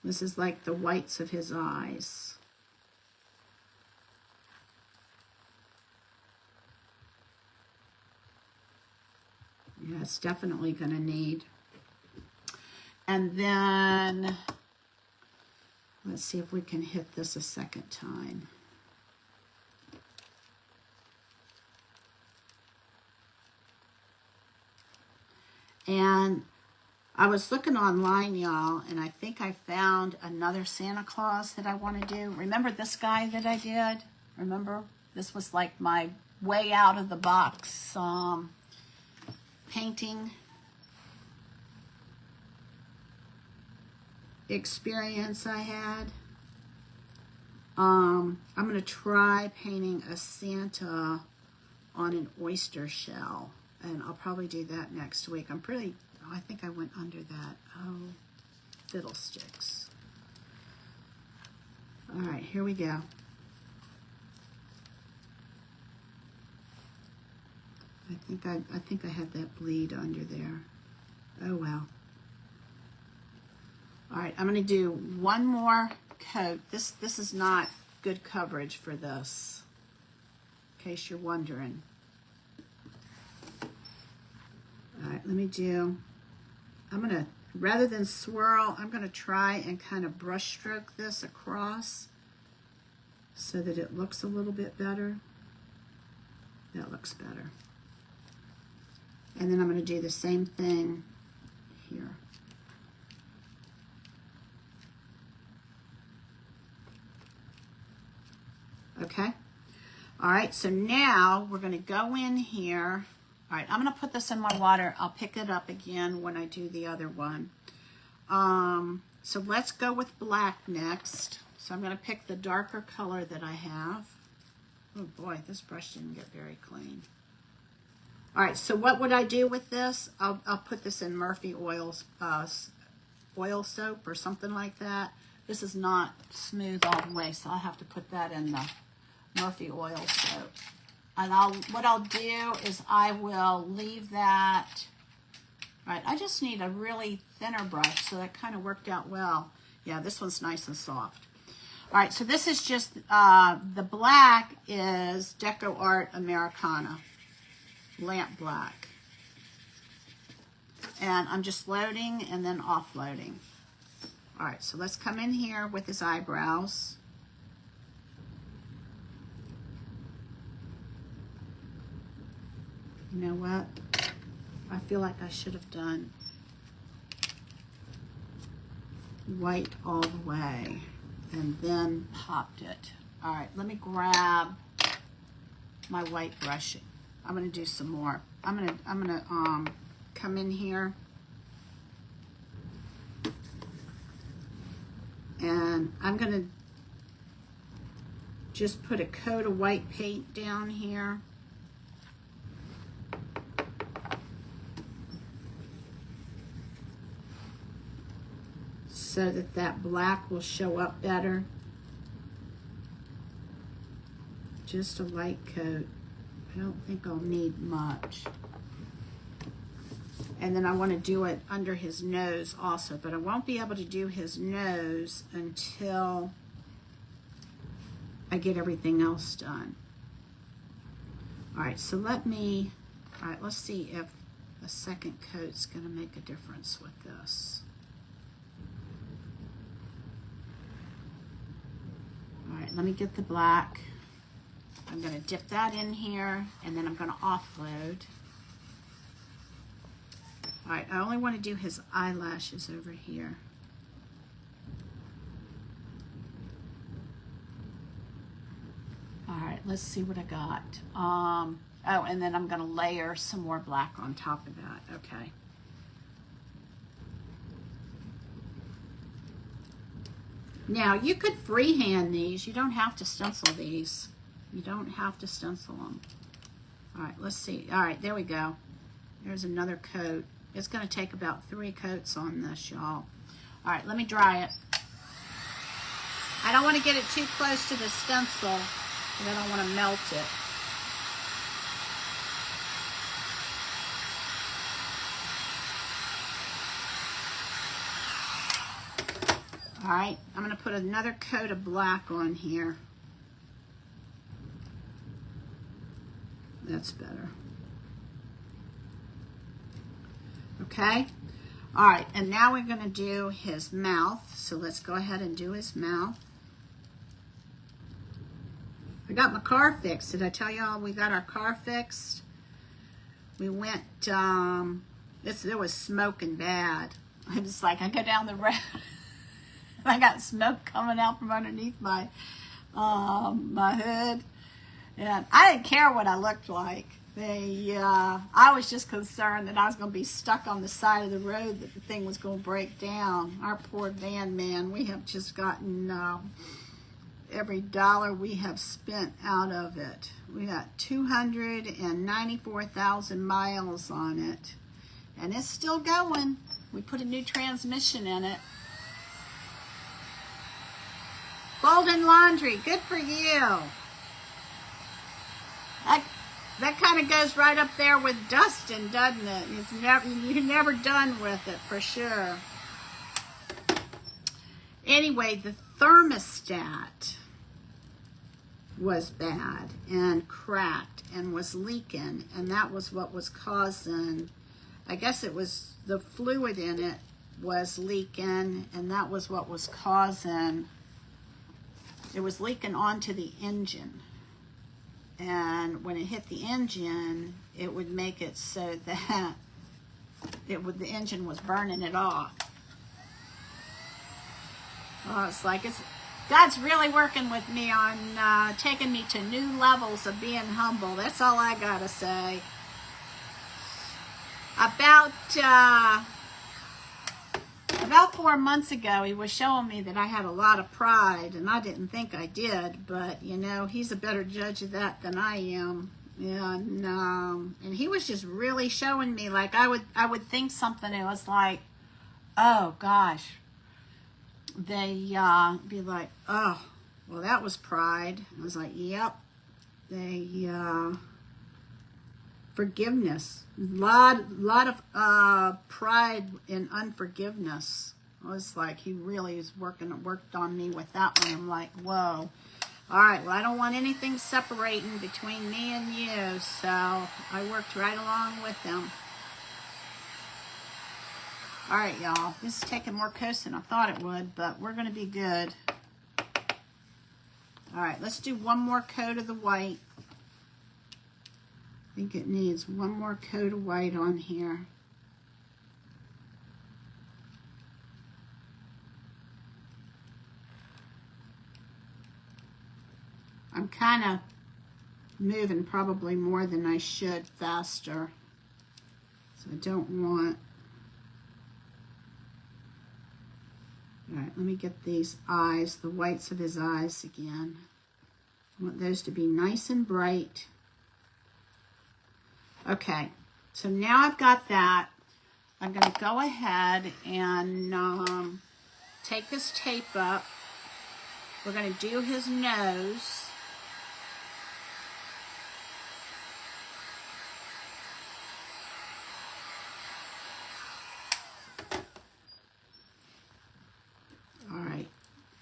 This is like the whites of his eyes. Yeah, it's definitely going to need. And then, let's see if we can hit this a second time. And I was looking online, y'all, and I think I found another Santa Claus that I want to do. Remember this guy that I did? Remember? This was like my way out of the box painting experience I had. I'm going to try painting a Santa on an oyster shell, and I'll probably do that next week. I think I went under that. Oh, fiddlesticks. All right, here we go. I think I had that bleed under there. Oh well. All right, I'm going to do one more coat. This is not good coverage for this, in case you're wondering. All right, I'm going to, rather than swirl, I'm going to try and kind of brush stroke this across so that it looks a little bit better. That looks better. And then I'm going to do the same thing here. Okay. All right, so now we're going to go in here. All right, I'm going to put this in my water. I'll pick it up again when I do the other one. So let's go with black next. So I'm going to pick the darker color that I have. Oh boy, this brush didn't get very clean. All right, so what would I do with this? I'll put this in Murphy oil soap or something like that. This is not smooth all the way, so I'll have to put that in the Murphy oil soap. And what I'll do is I will leave that. All right, I just need a really thinner brush, so that kind of worked out well. Yeah, this one's nice and soft. All right, so this is just, the black is Deco Art Americana, lamp black. And I'm just loading and then offloading. All right, so let's come in here with his eyebrows. You know what? I feel like I should have done white all the way and then popped it. All right, let me grab my white brush. I'm gonna do some more. I'm gonna come in here and I'm gonna just put a coat of white paint down here. So that black will show up better. Just a light coat. I don't think I'll need much. And then I want to do it under his nose also, but I won't be able to do his nose until I get everything else done. All right, so let's see if a second coat's going to make a difference with this. All right, let me get the black. I'm going to dip that in here, and then I'm going to offload. All right, I only want to do his eyelashes over here. All right, let's see what I got. Oh, and then I'm going to layer some more black on top of that. Okay. Now, you could freehand these. You don't have to stencil these. You don't have to stencil them. All right, let's see. All right, there we go. There's another coat. It's going to take about 3 coats on this, y'all. All right, let me dry it. I don't want to get it too close to the stencil because I don't want to melt it. All right, I'm going to put another coat of black on here. That's better. Okay. All right, and now we're going to do his mouth. So let's go ahead and do his mouth. I got my car fixed. Did I tell y'all we got our car fixed? We went, there was smoking bad. It's like I go down the road and I got smoke coming out from underneath my hood. And I didn't care what I looked like. I was just concerned that I was going to be stuck on the side of the road, that the thing was going to break down. Our poor van, man, we have just gotten every dollar we have spent out of it. We got 294,000 miles on it. And it's still going. We put a new transmission in it. Golden Laundry, good for you. That kind of goes right up there with Dustin, doesn't it? You're never done with it, for sure. Anyway, the thermostat was bad and cracked and was leaking, and that was what was causing, I guess it was the fluid in it was leaking, and that was what was causing, it was leaking onto the engine. And when it hit the engine, it would make it so that the engine was burning it off. Oh, it's like God's really working with me on taking me to new levels of being humble. That's all I gotta say. About 4 months ago, he was showing me that I had a lot of pride, and I didn't think I did, but, you know, he's a better judge of that than I am. And he was just really showing me, like, I would think something, it was like, oh, gosh. They be like, oh, well, that was pride. I was like, yep. Forgiveness. Lot of pride in unforgiveness. I was like, he really is worked on me with that one. I'm like, whoa. All right, well, I don't want anything separating between me and you, so I worked right along with him. All right, y'all. This is taking more coast than I thought it would, but we're going to be good. All right, let's do one more coat of the white. I think it needs one more coat of white on here. I'm kind of moving probably more than I should, faster. So I don't want... All right, let me get these eyes, the whites of his eyes again. I want those to be nice and bright. Okay, so now I've got that. I'm going to go ahead and take this tape up. We're going to do his nose.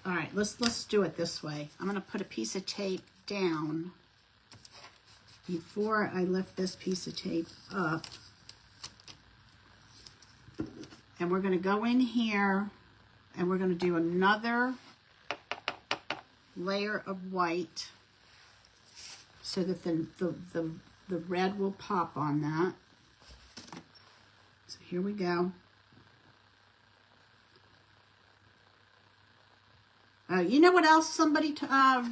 All right, let's do it this way. I'm going to put a piece of tape down before I lift this piece of tape up. And we're going to go in here and we're going to do another layer of white so that the red will pop on that. So here we go. You know what else somebody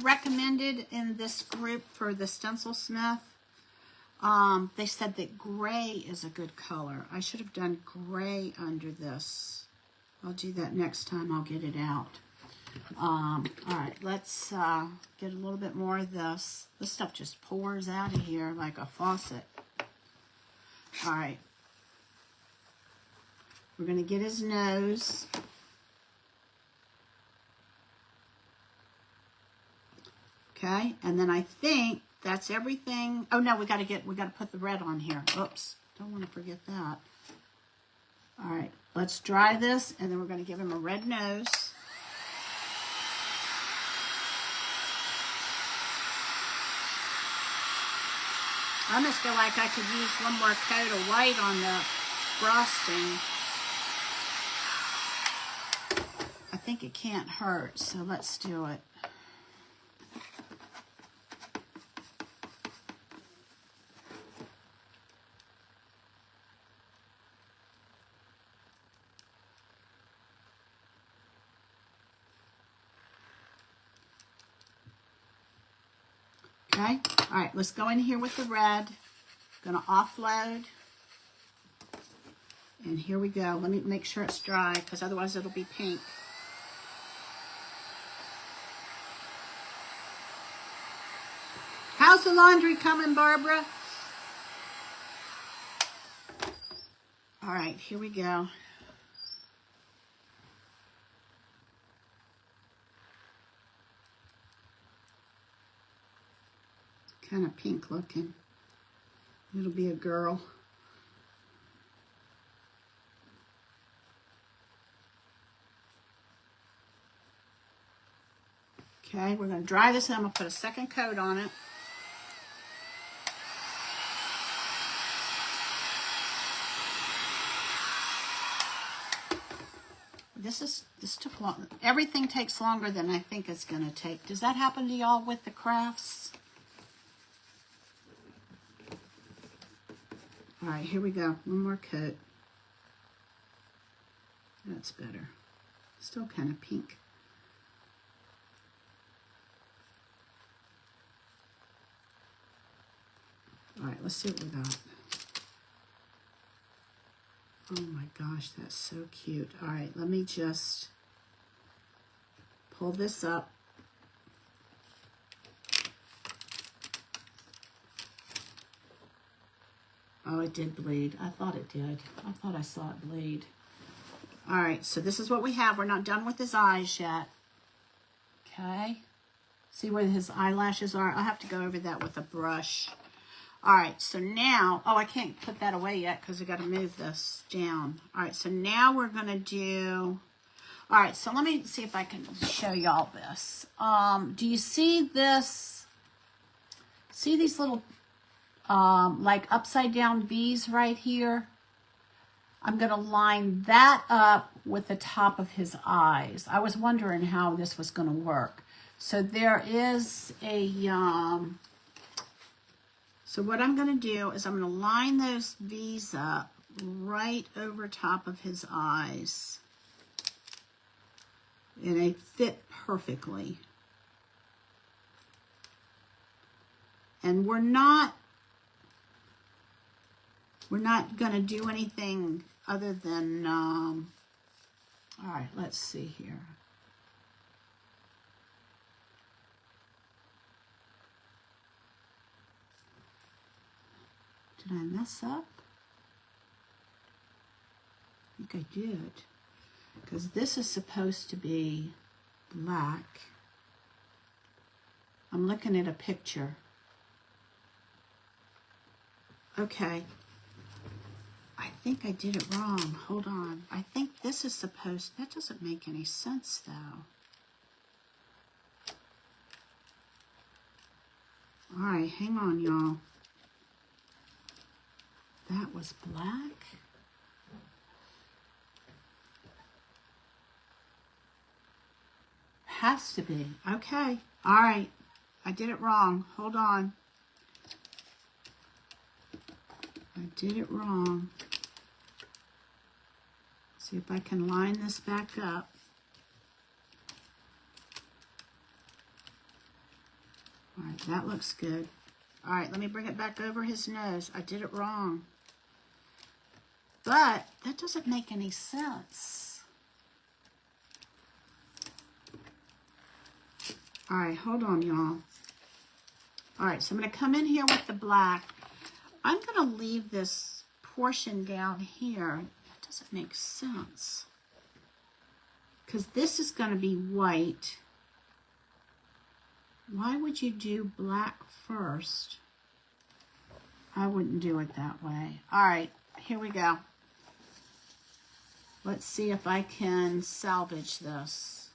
recommended in this group for the stencil smith? They said that gray is a good color. I should have done gray under this. I'll do that next time. I'll get it out. All right, let's get a little bit more of this. This stuff just pours out of here like a faucet. All right. We're going to get his nose. Okay, and then I think that's everything. Oh no, we got to put the red on here. Oops, don't want to forget that. All right, let's dry this, and then we're going to give him a red nose. I almost feel like I could use one more coat of white on the frosting. I think it can't hurt, so let's do it. Okay, all right, let's go in here with the red. Gonna offload. And here we go. Let me make sure it's dry, because otherwise it'll be pink. How's the laundry coming, Barbara? All right, here we go. Kind of pink looking. It'll be a girl. Okay, we're going to dry this and I'm going to put a second coat on it. This took long. Everything takes longer than I think it's going to take. Does that happen to y'all with the crafts? All right, here we go. One more coat. That's better. Still kind of pink. All right, let's see what we got. Oh my gosh, that's so cute. All right, let me just pull this up. Oh, it did bleed. I thought it did. I thought I saw it bleed. All right, so this is what we have. We're not done with his eyes yet. Okay. See where his eyelashes are? I'll have to go over that with a brush. All right, so now, oh, I can't put that away yet because I got to move this down. All right, so now we're going to do, all right, so let me see if I can show y'all this. Do you see this? See these little, like upside down V's right here? I'm going to line that up with the top of his eyes. I was wondering how this was going to work. So there is a, so what I'm going to do is I'm going to line those V's up right over top of his eyes. And they fit perfectly. And we're not going to do anything other than, all right, let's see here. Did I mess up? I think I did. Because this is supposed to be black. I'm looking at a picture. Okay. I think I did it wrong. Hold on. I think this is supposed... That doesn't make any sense, though. All right, hang on, y'all. That was black. Has to be. Okay. All right. I did it wrong. Hold on. I did it wrong. See if I can line this back up. All right, that looks good. All right, let me bring it back over his nose. I did it wrong. But that doesn't make any sense. All right, hold on, y'all. All right, so I'm going to come in here with the black. I'm going to leave this portion down here. That doesn't make sense. Because this is going to be white. Why would you do black first? I wouldn't do it that way. All right, here we go. Let's see if I can salvage this.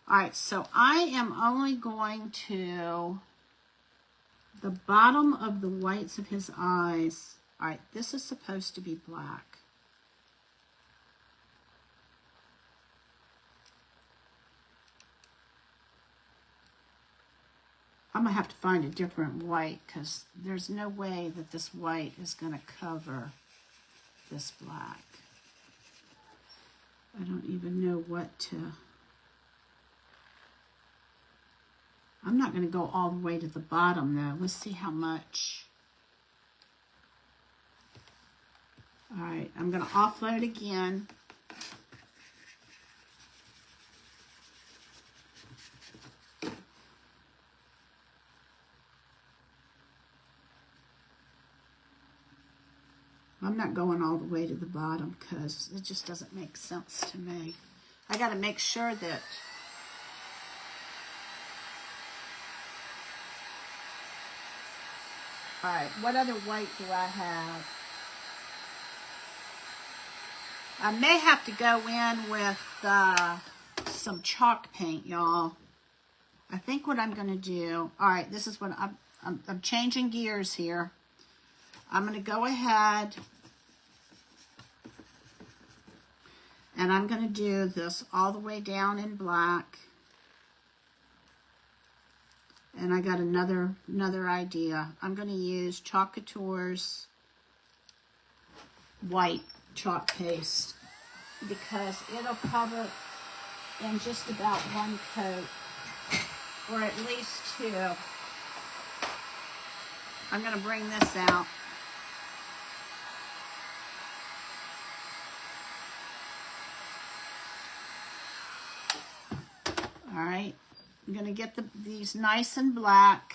All right, so I am only going to the bottom of the whites of his eyes. All right, this is supposed to be black. I'm going to have to find a different white because there's no way that this white is going to cover this black. I don't even know what to... I'm not going to go all the way to the bottom though. Let's see how much. All right, I'm going to offload again. I'm not going all the way to the bottom because it just doesn't make sense to me. I got to make sure that all right, what other white do I have? I may have to go in with some chalk paint, y'all. I think what I'm going to do, all right, this is what I'm changing gears here. I'm going to go ahead and I'm going to do this all the way down in black. And I got another idea. I'm going to use Chalk Couture's white chalk paste because it'll cover in just about one coat, or at least two. I'm going to bring this out. All right, I'm going to get these nice and black.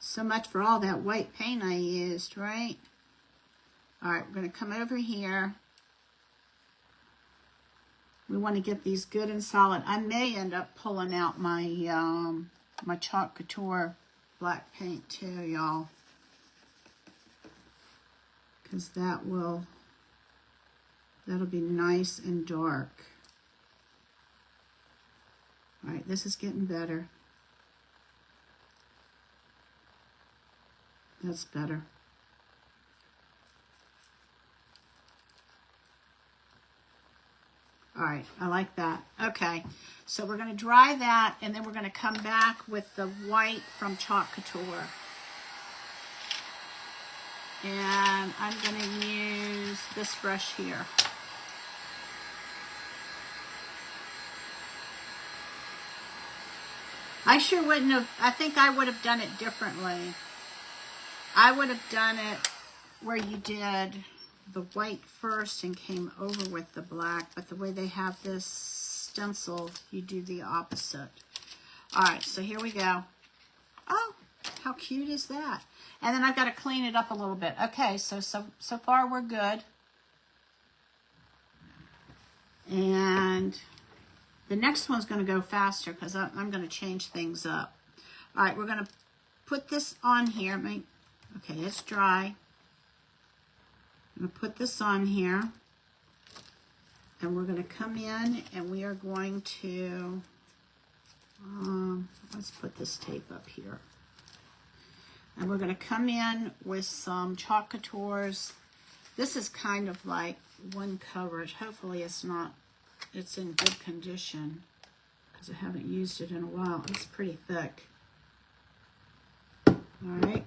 So much for all that white paint I used, right? All right, we're going to come over here. We want to get these good and solid. I may end up pulling out my my Chalk Couture black paint too, y'all, because that'll be nice and dark. All right, this is getting better. That's better. All right, I like that. Okay, so we're going to dry that, and then we're going to come back with the white from Chalk Couture. And I'm going to use this brush here. I sure wouldn't have, I think I would have done it differently. I would have done it where you did the white first and came over with the black, but the way they have this stencil, you do the opposite. All right, so here we go. Oh, how cute is that? And then I've got to clean it up a little bit. Okay, so far we're good. And the next one's going to go faster because I'm going to change things up. All right, we're going to put this on here. Okay, it's dry. I'm going to put this on here. And we're going to come in and we are going to, let's put this tape up here. And we're going to come in with some Chalk Couture's. This is kind of like one coverage. Hopefully it's in good condition because I haven't used it in a while. It's pretty thick. All right.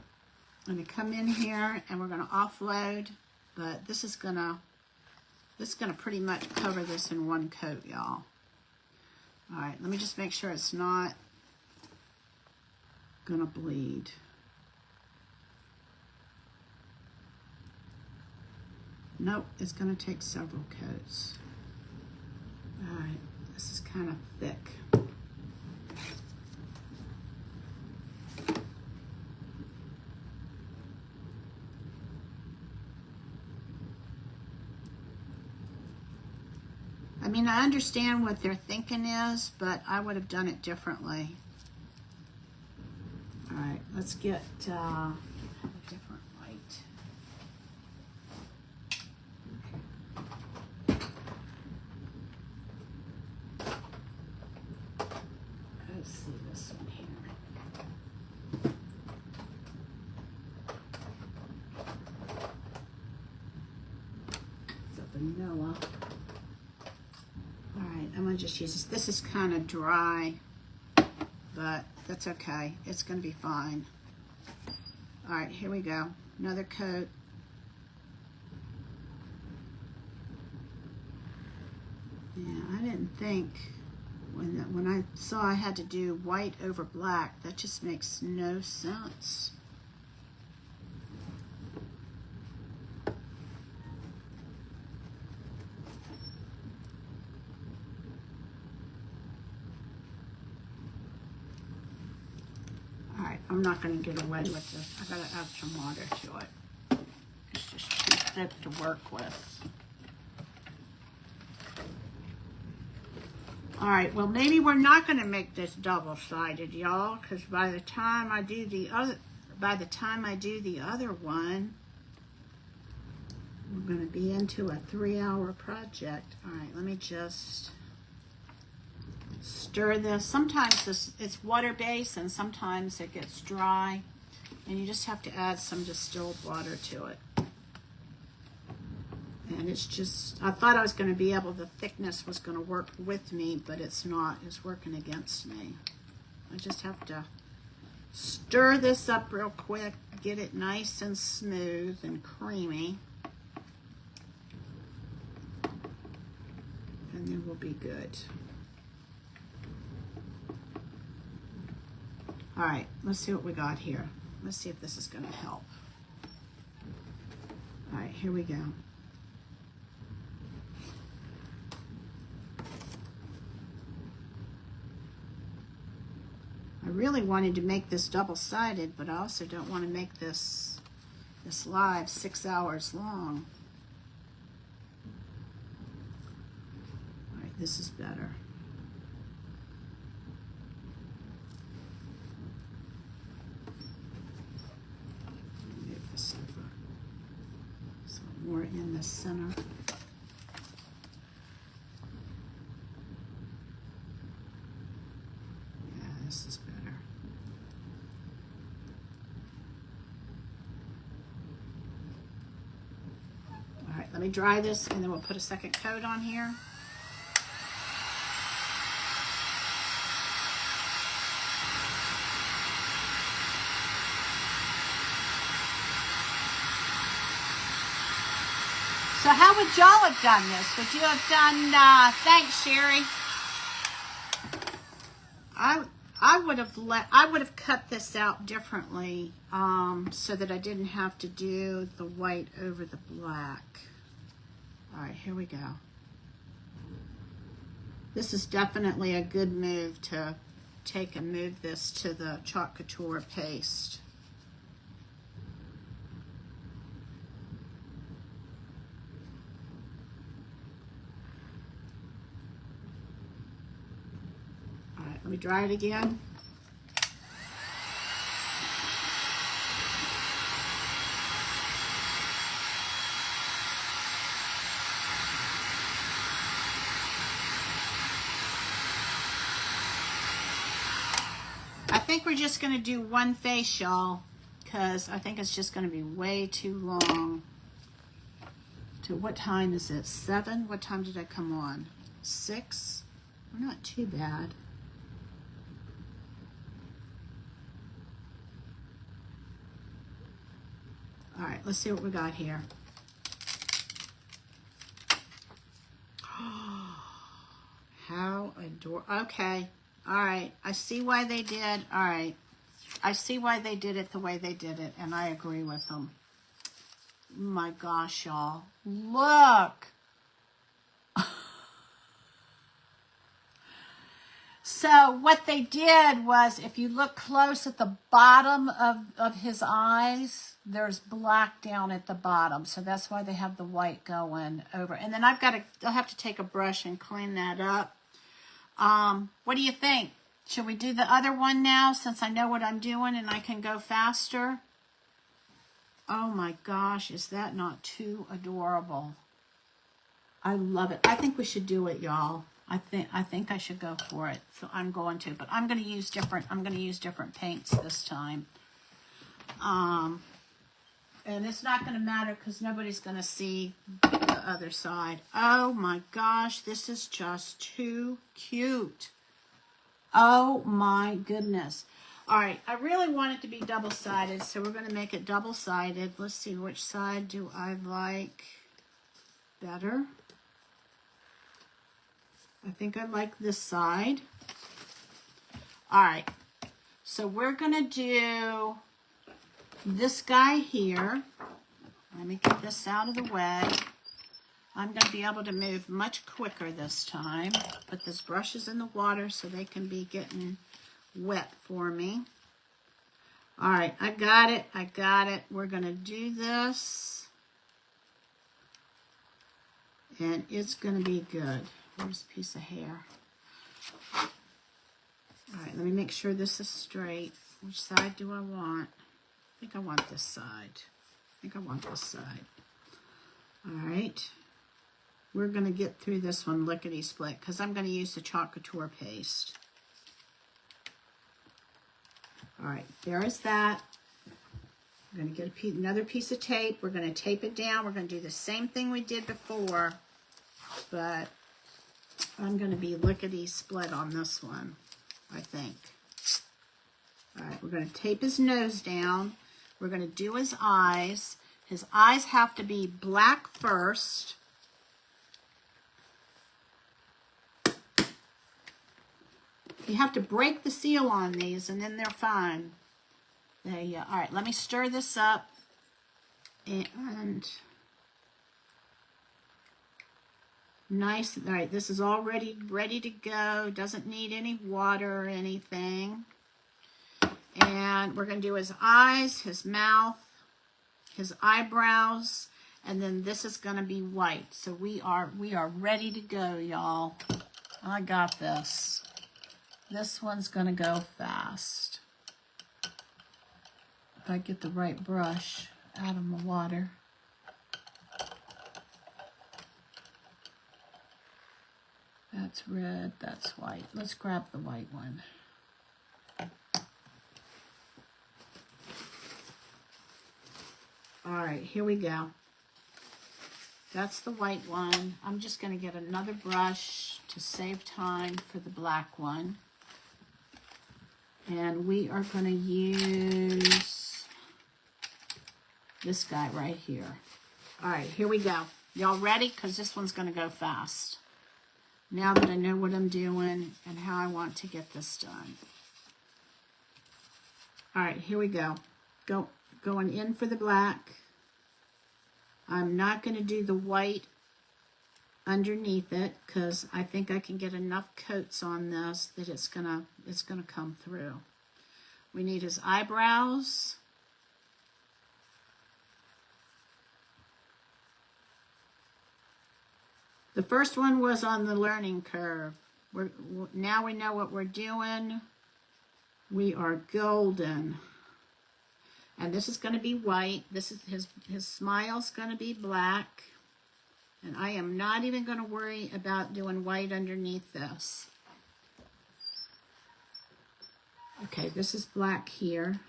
I'm going to come in here and we're going to offload, but this is going to pretty much cover this in one coat, y'all. All right, let me just make sure it's not going to bleed. Nope, it's going to take several coats. All right, this is kind of thick. I mean, I understand what their thinking is, but I would have done it differently. All right, let's get a different light. Let's see this one here. It's a vanilla. I'm going to just use this. This is kind of dry, but that's okay. It's going to be fine. All right, here we go. Another coat. Yeah, I didn't think when I saw I had to do white over black, that just makes no sense. All right, I'm not going to get away with this. I got to add some water to it. It's just too thick to work with. All right, well, maybe we're not going to make this double-sided, y'all, because by the time I do the other one, we're going to be into a 3-hour project. All right, let me just stir this. Sometimes it's water-based and sometimes it gets dry, and you just have to add some distilled water to it. And it's just, I thought I was going to be able, the thickness was going to work with me, but it's not. It's working against me. I just have to stir this up real quick, get it nice and smooth and creamy. And then we'll be good. All right, let's see what we got here. Let's see if this is going to help. All right, here we go. I really wanted to make this double-sided, but I also don't want to make this live 6 hours long. All right, this is better. Move this over so more in the center. Yeah, this is better. All right, let me dry this and then we'll put a second coat on here. So how would y'all have done this? Would you have done, thanks, Sherry. I would have cut this out differently, so that I didn't have to do the white over the black. All right, here we go. This is definitely a good move to take and move this to the Chalk Couture paste. All right, let me dry it again. I think we're just going to do one face, y'all, because I think it's just going to be way too long. To what time is it? 7? What time did I come on? 6? We're not too bad. All right, let's see what we got here. How adorable. Okay. All right. I see why they did. All right. I see why they did it the way they did it, and I agree with them. My gosh, y'all. Look. So what they did was, if you look close at the bottom of his eyes, there's black down at the bottom. So that's why they have the white going over. And then I'll have to take a brush and clean that up. What do you think? Should we do the other one now, since I know what I'm doing and I can go faster? Oh my gosh, is that not too adorable? I love it. I think we should do it, y'all. I think I should go for it. So I'm going to, but I'm going to use different paints this time. And it's not going to matter because nobody's going to see the other side. Oh my gosh, this is just too cute. Oh my goodness. All right, I really want it to be double-sided, so we're going to make it double-sided. Let's see, which side do I like better? I think I like this side. All right, so we're gonna do this guy here. Let me get this out of the way. I'm gonna be able to move much quicker this time. Put this brushes in the water so they can be getting wet for me. All right, I got it, I got it. We're gonna do this. And it's gonna be good. Where's a piece of hair? All right, let me make sure this is straight. Which side do I want? I think I want this side. I think I want this side. All right. We're going to get through this one lickety-split because I'm going to use the Chalk Couture paste. All right, there is that. I'm going to get another piece of tape. We're going to tape it down. We're going to do the same thing we did before, but I'm going to be lickety-split on this one, I think. All right, we're going to tape his nose down. We're going to do his eyes. His eyes have to be black first. You have to break the seal on these, and then they're fine. There you go. All right, let me stir this up. And nice. All right, this is already ready to go. Doesn't need any water or anything. And we're going to do his eyes, his mouth, his eyebrows, and then this is going to be white. So we are ready to go, y'all. I got this. This one's going to go fast. If I get the right brush out of the water. That's red, that's white. Let's grab the white one. All right, here we go. That's the white one. I'm just going to get another brush to save time for the black one. And we are going to use this guy right here. All right, here we go. Y'all ready? Because this one's going to go fast. Now that I know what I'm doing and how I want to get this done. All right, here we go. Going in for the black. I'm not going to do the white underneath it because I think I can get enough coats on this that it's gonna come through. We need his eyebrows. The first one was on the learning curve. Now we know what we're doing. We are golden. And this is going to be white. This is his smile's going to be black. And I am not even going to worry about doing white underneath this. Okay, this is black here.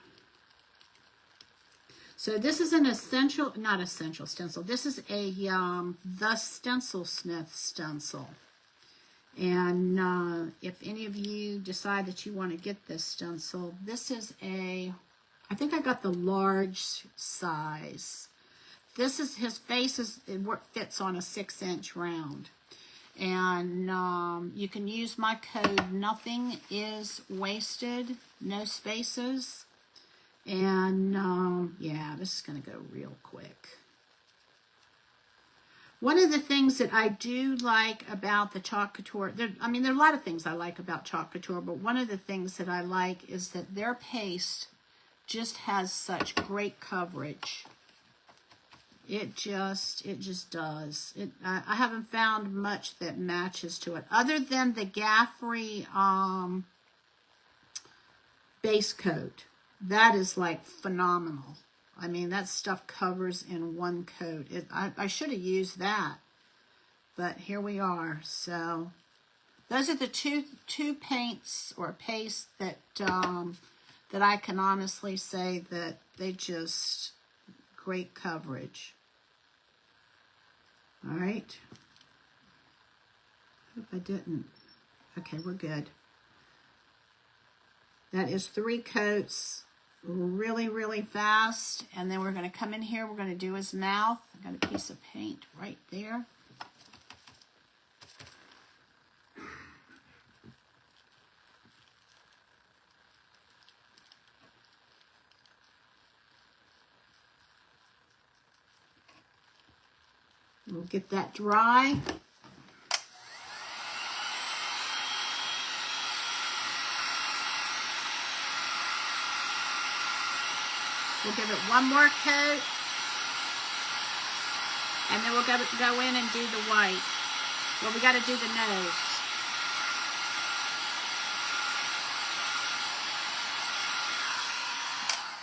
So this is an essential, not essential stencil. This is a the Stencil Smith stencil. And if any of you decide that you want to get this stencil, this is I think I got the large size. This is his face. It fits on a 6-inch round. And you can use my code, nothing is wasted, no spaces. And yeah, this is going to go real quick. One of the things that I do like about the Chalk Couture, there are a lot of things I like about Chalk Couture, but one of the things that I like is that their paste just has such great coverage. It just does. I haven't found much that matches to it, other than the Gaffrey base coat. That is like phenomenal. I mean, that stuff covers in one coat. I should have used that, but here we are. So those are the two paints or pastes that that I can honestly say that they just great coverage. All right. Hope I didn't. Okay, we're good. That is 3 coats really, really fast. And then we're going to come in here. We're going to do his mouth. I got a piece of paint right there. We'll get that dry. We'll give it one more coat, and then we'll go in and do the white. Well, we got to do the nose.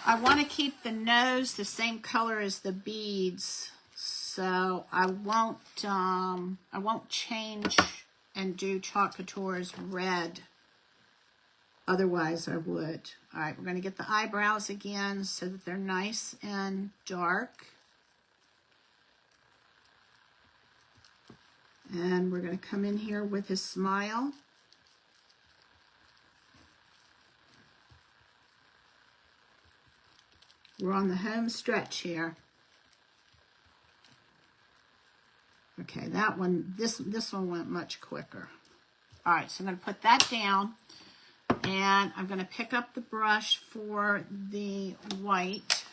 I want to keep the nose the same color as the beads, so I won't change and do Chalk Couture's red. Otherwise, I would. All right, we're going to get the eyebrows again so that they're nice and dark. And we're going to come in here with his smile. We're on the home stretch here. Okay, that one, this one went much quicker. All right, so I'm going to put that down. And I'm going to pick up the brush for the white.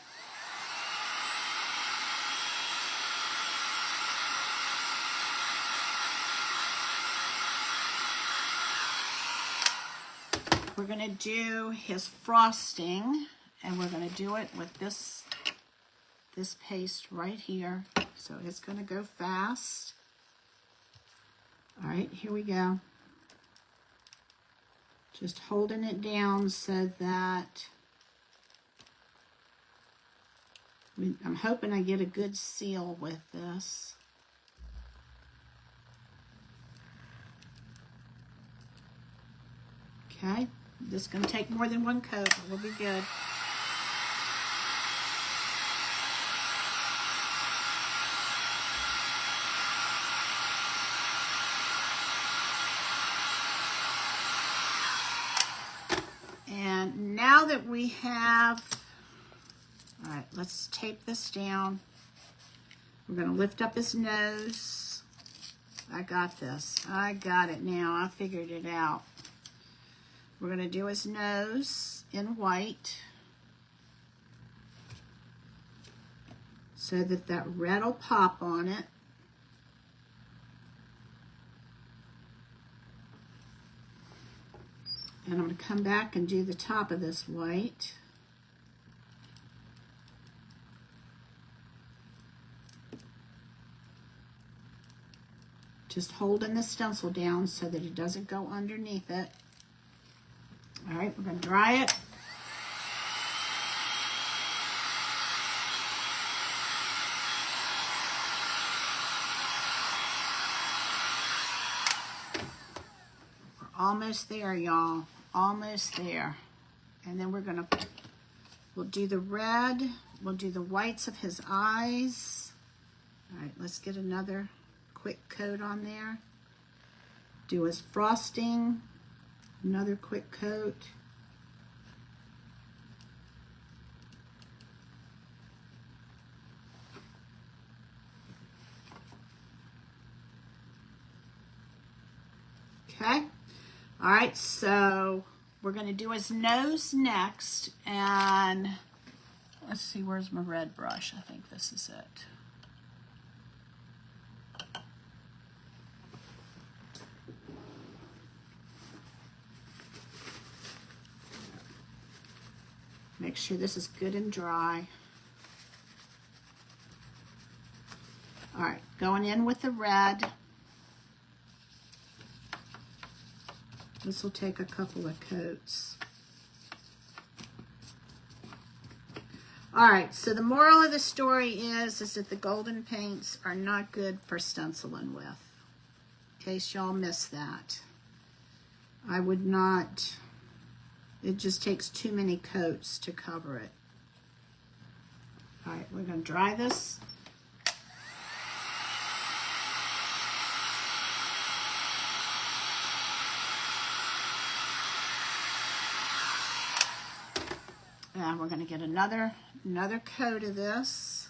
We're going to do his frosting, and we're going to do it with this paste right here. So it's going to go fast. All right, here we go. Just holding it down so that I'm hoping I get a good seal with this. Okay, this is going to take more than one coat, but we'll be good. And now that we have, all right, let's tape this down. We're going to lift up his nose. I got this. I got it now. I figured it out. We're going to do his nose in white so that that red will pop on it. And I'm going to come back and do the top of this white. Just holding the stencil down so that it doesn't go underneath it. All right, we're going to dry it. We're almost there, y'all. Almost there. And then we'll do the red. We'll do the whites of his eyes. All right, let's get another quick coat on there. Do his frosting. Another quick coat. Okay. All right, so we're going to do his nose next, and let's see, where's my red brush? I think this is it. Make sure this is good and dry. All right, going in with the red. This will take a couple of coats. All right, so the moral of the story is that the golden paints are not good for stenciling with. In case y'all missed that. I would not, it just takes too many coats to cover it. All right, we're going to dry this. And we're going to get another coat of this.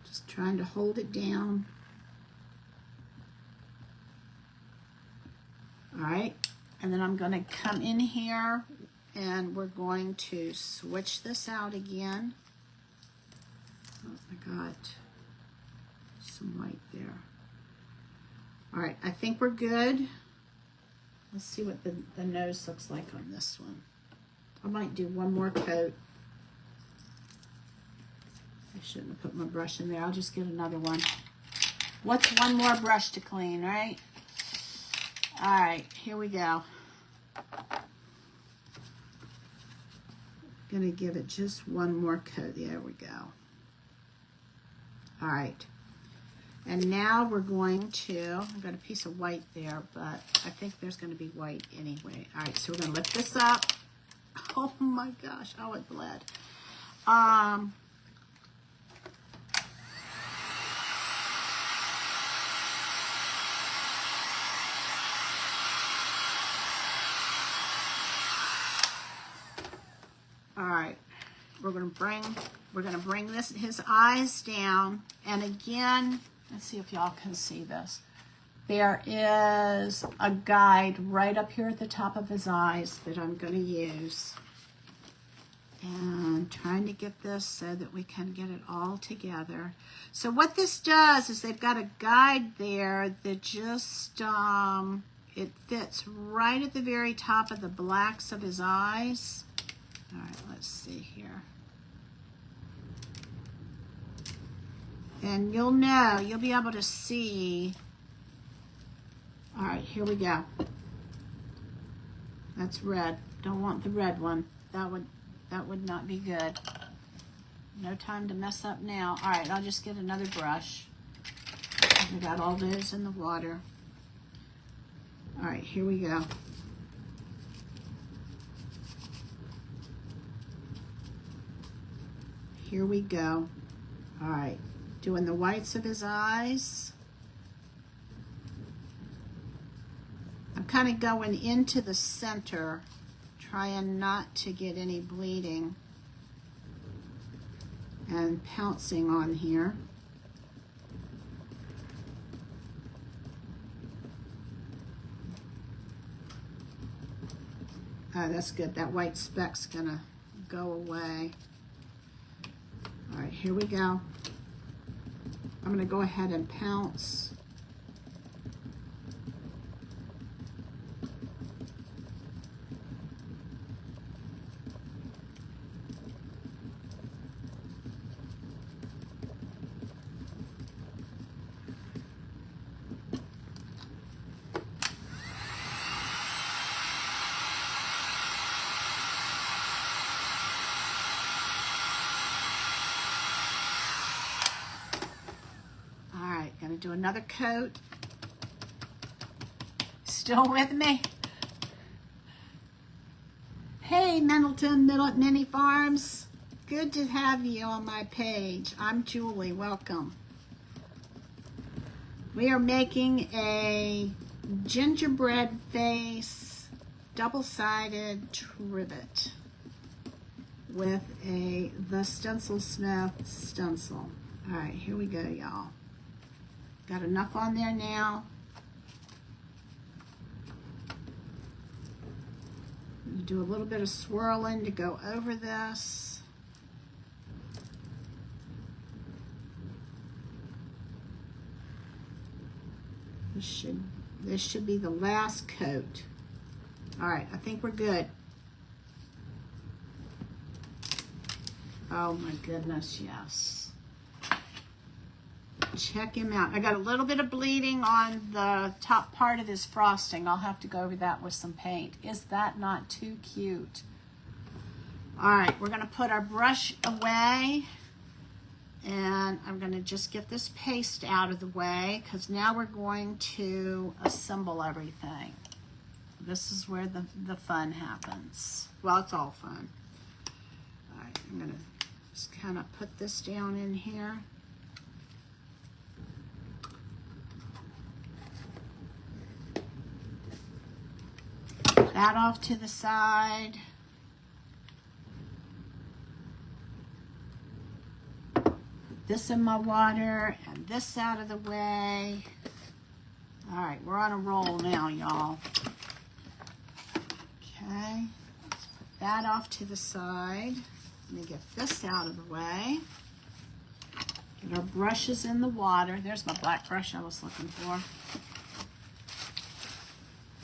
Just trying to hold it down. All right, and then I'm going to come in here and we're going to switch this out again. Oh, I got some white there. All right, I think we're good. Let's see what the nose looks like on this one. I might do one more coat. I shouldn't have put my brush in there. I'll just get another one. What's one more brush to clean, right? All right, here we go. Gonna give it just one more coat. There we go. All right. And now we're going to, I've got a piece of white there, but I think there's going to be white anyway. All right, so we're going to lift this up. Oh my gosh, oh, it bled. All right, we're going to bring this, his eyes down, and again, let's see if y'all can see this. There is a guide right up here at the top of his eyes that I'm going to use. And trying to get this so that we can get it all together. So what this does is they've got a guide there that just, it fits right at the very top of the blacks of his eyes. All right, let's see here. And you'll be able to see. All right, here we go. That's red. Don't want the red one. That would not be good. No time to mess up now. All right, I'll just get another brush. I got all those in the water. All right, here we go. Here we go. All right, doing the whites of his eyes. I'm kind of going into the center, trying not to get any bleeding, and pouncing on here. Oh, that's good. That white speck's gonna go away. All right, here we go. I'm gonna go ahead and pounce. Gonna do another coat. Still with me? Hey, Mendleton Mini Farms. Good to have you on my page. I'm Julie. Welcome. We are making a gingerbread face double-sided trivet with the Stencil Smith stencil. All right, here we go, y'all. Got enough on there now. Do a little bit of swirling to go over this. This should be the last coat. All right, I think we're good. Oh my goodness, yes. Check him out. I got a little bit of bleeding on the top part of his frosting. I'll have to go over that with some paint. Is that not too cute? All right, we're going to put our brush away, and I'm going to just get this paste out of the way because now we're going to assemble everything. This is where the fun happens. Well, it's all fun. All right, I'm going to just kind of put this down in here. That off to the side. Put this in my water and this out of the way. All right, we're on a roll now, y'all. Okay, let's put that off to the side. Let me get this out of the way. Get our brushes in the water. There's my black brush I was looking for.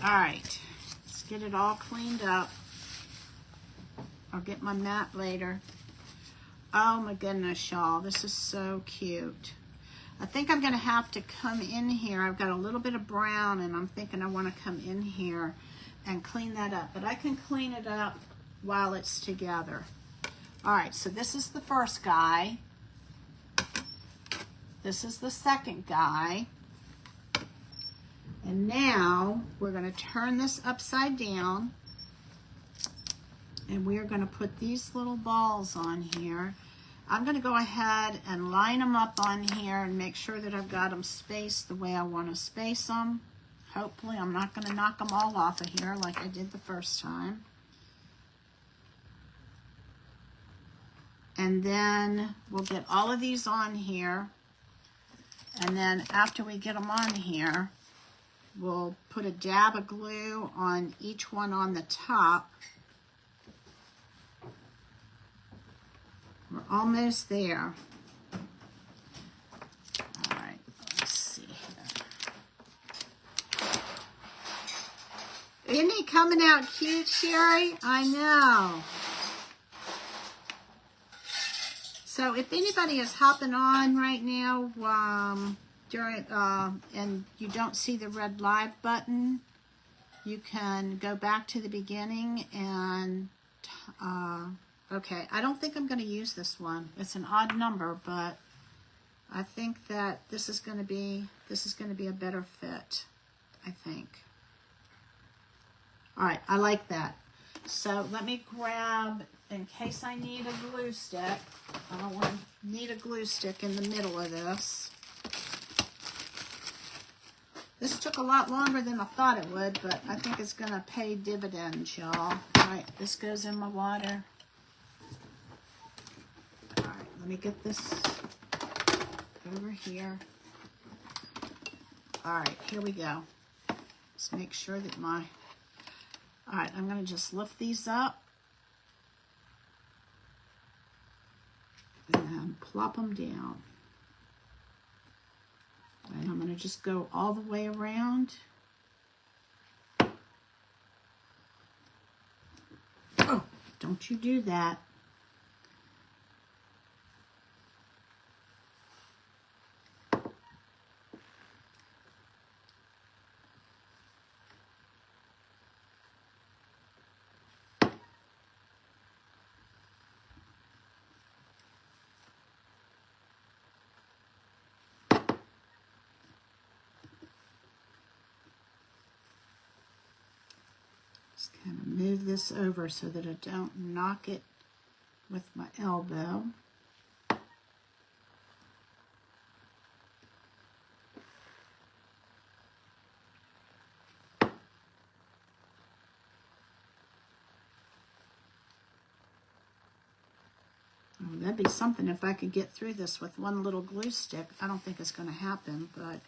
All right, let's get it all cleaned up. I'll get my mat later. Oh my goodness, y'all, this is so cute. I think I'm gonna have to come in here. I've got a little bit of brown and I'm thinking I wanna come in here and clean that up, but I can clean it up while it's together. All right, so this is the first guy. This is the second guy. And now we're gonna turn this upside down and we're gonna put these little balls on here. I'm gonna go ahead and line them up on here and make sure that I've got them spaced the way I wanna space them. Hopefully I'm not gonna knock them all off of here like I did the first time. And then we'll get all of these on here. And then after we get them on here, we'll put a dab of glue on each one on the top. We're almost there. All right, let's see here. Isn't he coming out cute, Sherry? I know. So if anybody is hopping on right now during and you don't see the red live button, you can go back to the beginning and okay, I don't think I'm going to use this one. It's an odd number, but I think that this is going to be a better fit, I think. All right, I like that. So let me grab, in case I need a glue stick. I don't want to need a glue stick in the middle of this. This took a lot longer than I thought it would, but I think it's going to pay dividends, y'all. All right, this goes in my water. All right, let me get this over here. All right, here we go. Let's make sure that my... All right, I'm going to just lift these up and plop them down. And I'm going to just go all the way around. Oh, don't you do that. Just kind of move this over so that I don't knock it with my elbow. Oh, that'd be something if I could get through this with one little glue stick. I don't think it's going to happen, but...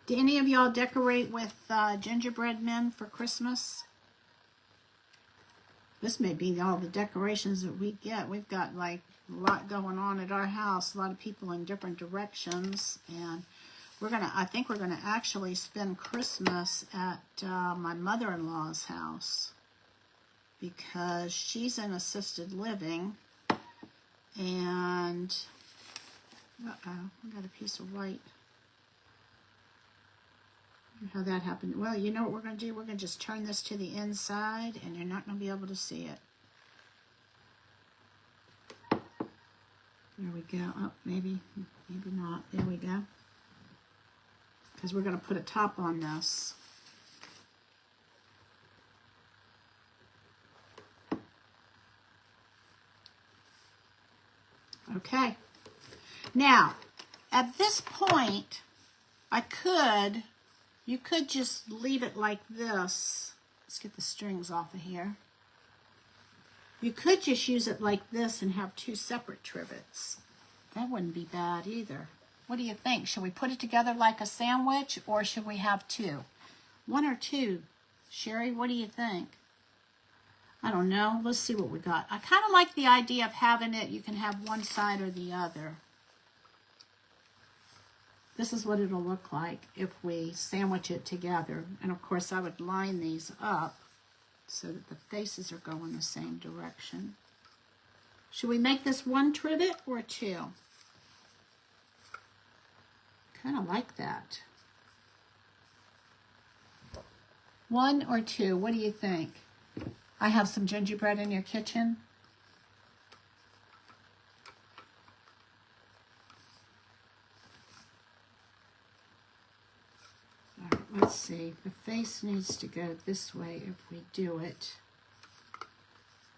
Do any of y'all decorate with gingerbread men for Christmas? This may be all the decorations that we get. We've got like a lot going on at our house, a lot of people in different directions, and I think we're gonna actually spend Christmas at my mother-in-law's house because she's in assisted living, and I got a piece of white. How that happened. Well, you know what we're going to do? We're going to just turn this to the inside and you're not going to be able to see it. There we go. Oh, maybe not. There we go. Because we're going to put a top on this. Okay. Now, at this point, you could just leave it like this. Let's get the strings off of here. You could just use it like this and have two separate trivets. That wouldn't be bad either. What do you think? Should we put it together like a sandwich or should we have two? One or two Sherry, what do you think? I don't know. Let's see what we got. I kind of like the idea of having it. You can have one side or the other. This is what it'll look like if we sandwich it together. And of course I would line these up so that the faces are going the same direction. Should we make this one trivet or two? Kind of like that. One or two, what do you think? I have some gingerbread in your kitchen. Let's see, the face needs to go this way if we do it.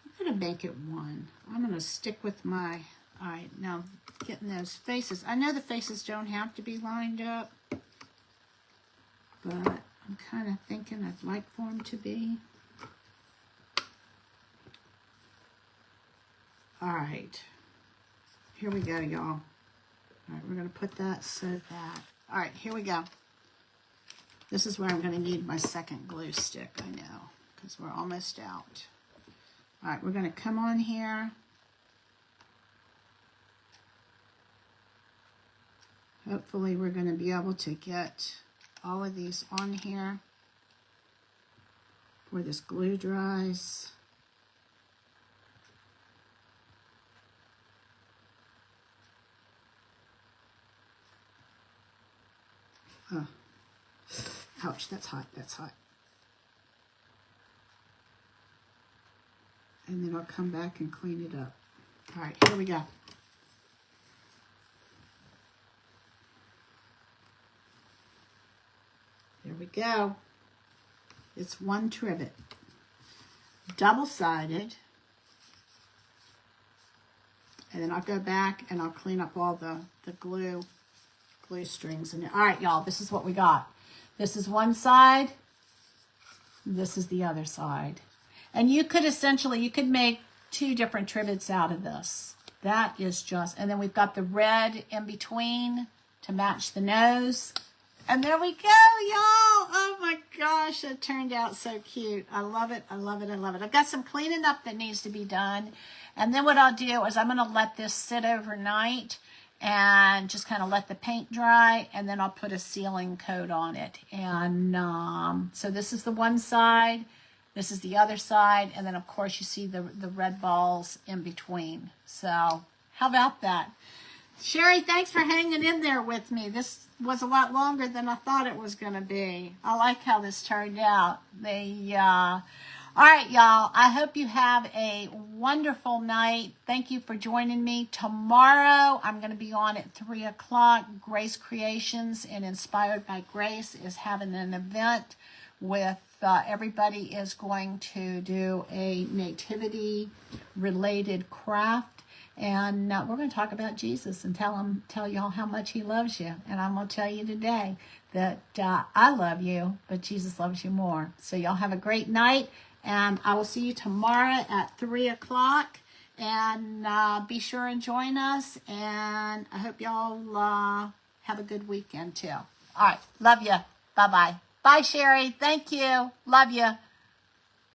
I'm going to make it one. I'm going to stick with my, all right, now getting those faces. I know the faces don't have to be lined up, but I'm kind of thinking I'd like for them to be. All right, here we go, y'all. All right, we're going to put that so that, all right, here we go. This is where I'm going to need my second glue stick, I know, because we're almost out. All right, we're going to come on here. Hopefully we're going to be able to get all of these on here before this glue dries. Oh. Ouch, that's hot, that's hot. And then I'll come back and clean it up. All right, here we go. There we go. It's one trivet. Double-sided. And then I'll go back and I'll clean up all the glue strings in there. All right, y'all, this is what we got. This is one side, this is the other side. And you could essentially, you could make two different trivets out of this. That is just, and then we've got the red in between to match the nose. And there we go, y'all. Oh my gosh, it turned out so cute. I love it, I love it, I love it. I've got some cleaning up that needs to be done. And then what I'll do is I'm gonna let this sit overnight and just kind of let the paint dry, and then I'll put a sealing coat on it. And so this is the one side, this is the other side, and then of course you see the red balls in between. So how about that? Sherry, thanks for hanging in there with me. This was a lot longer than I thought it was going to be. I like how this turned out. All right, y'all. I hope you have a wonderful night. Thank you for joining me. Tomorrow, I'm going to be on at 3 o'clock. Grace Creations and Inspired by Grace is having an event with everybody is going to do a nativity-related craft. And we're going to talk about Jesus and tell y'all how much he loves you. And I'm going to tell you today that I love you, but Jesus loves you more. So y'all have a great night. And I will see you tomorrow at 3 o'clock. And be sure and join us. And I hope y'all have a good weekend too. All right. Love you. Bye-bye. Bye, Sherry. Thank you. Love you.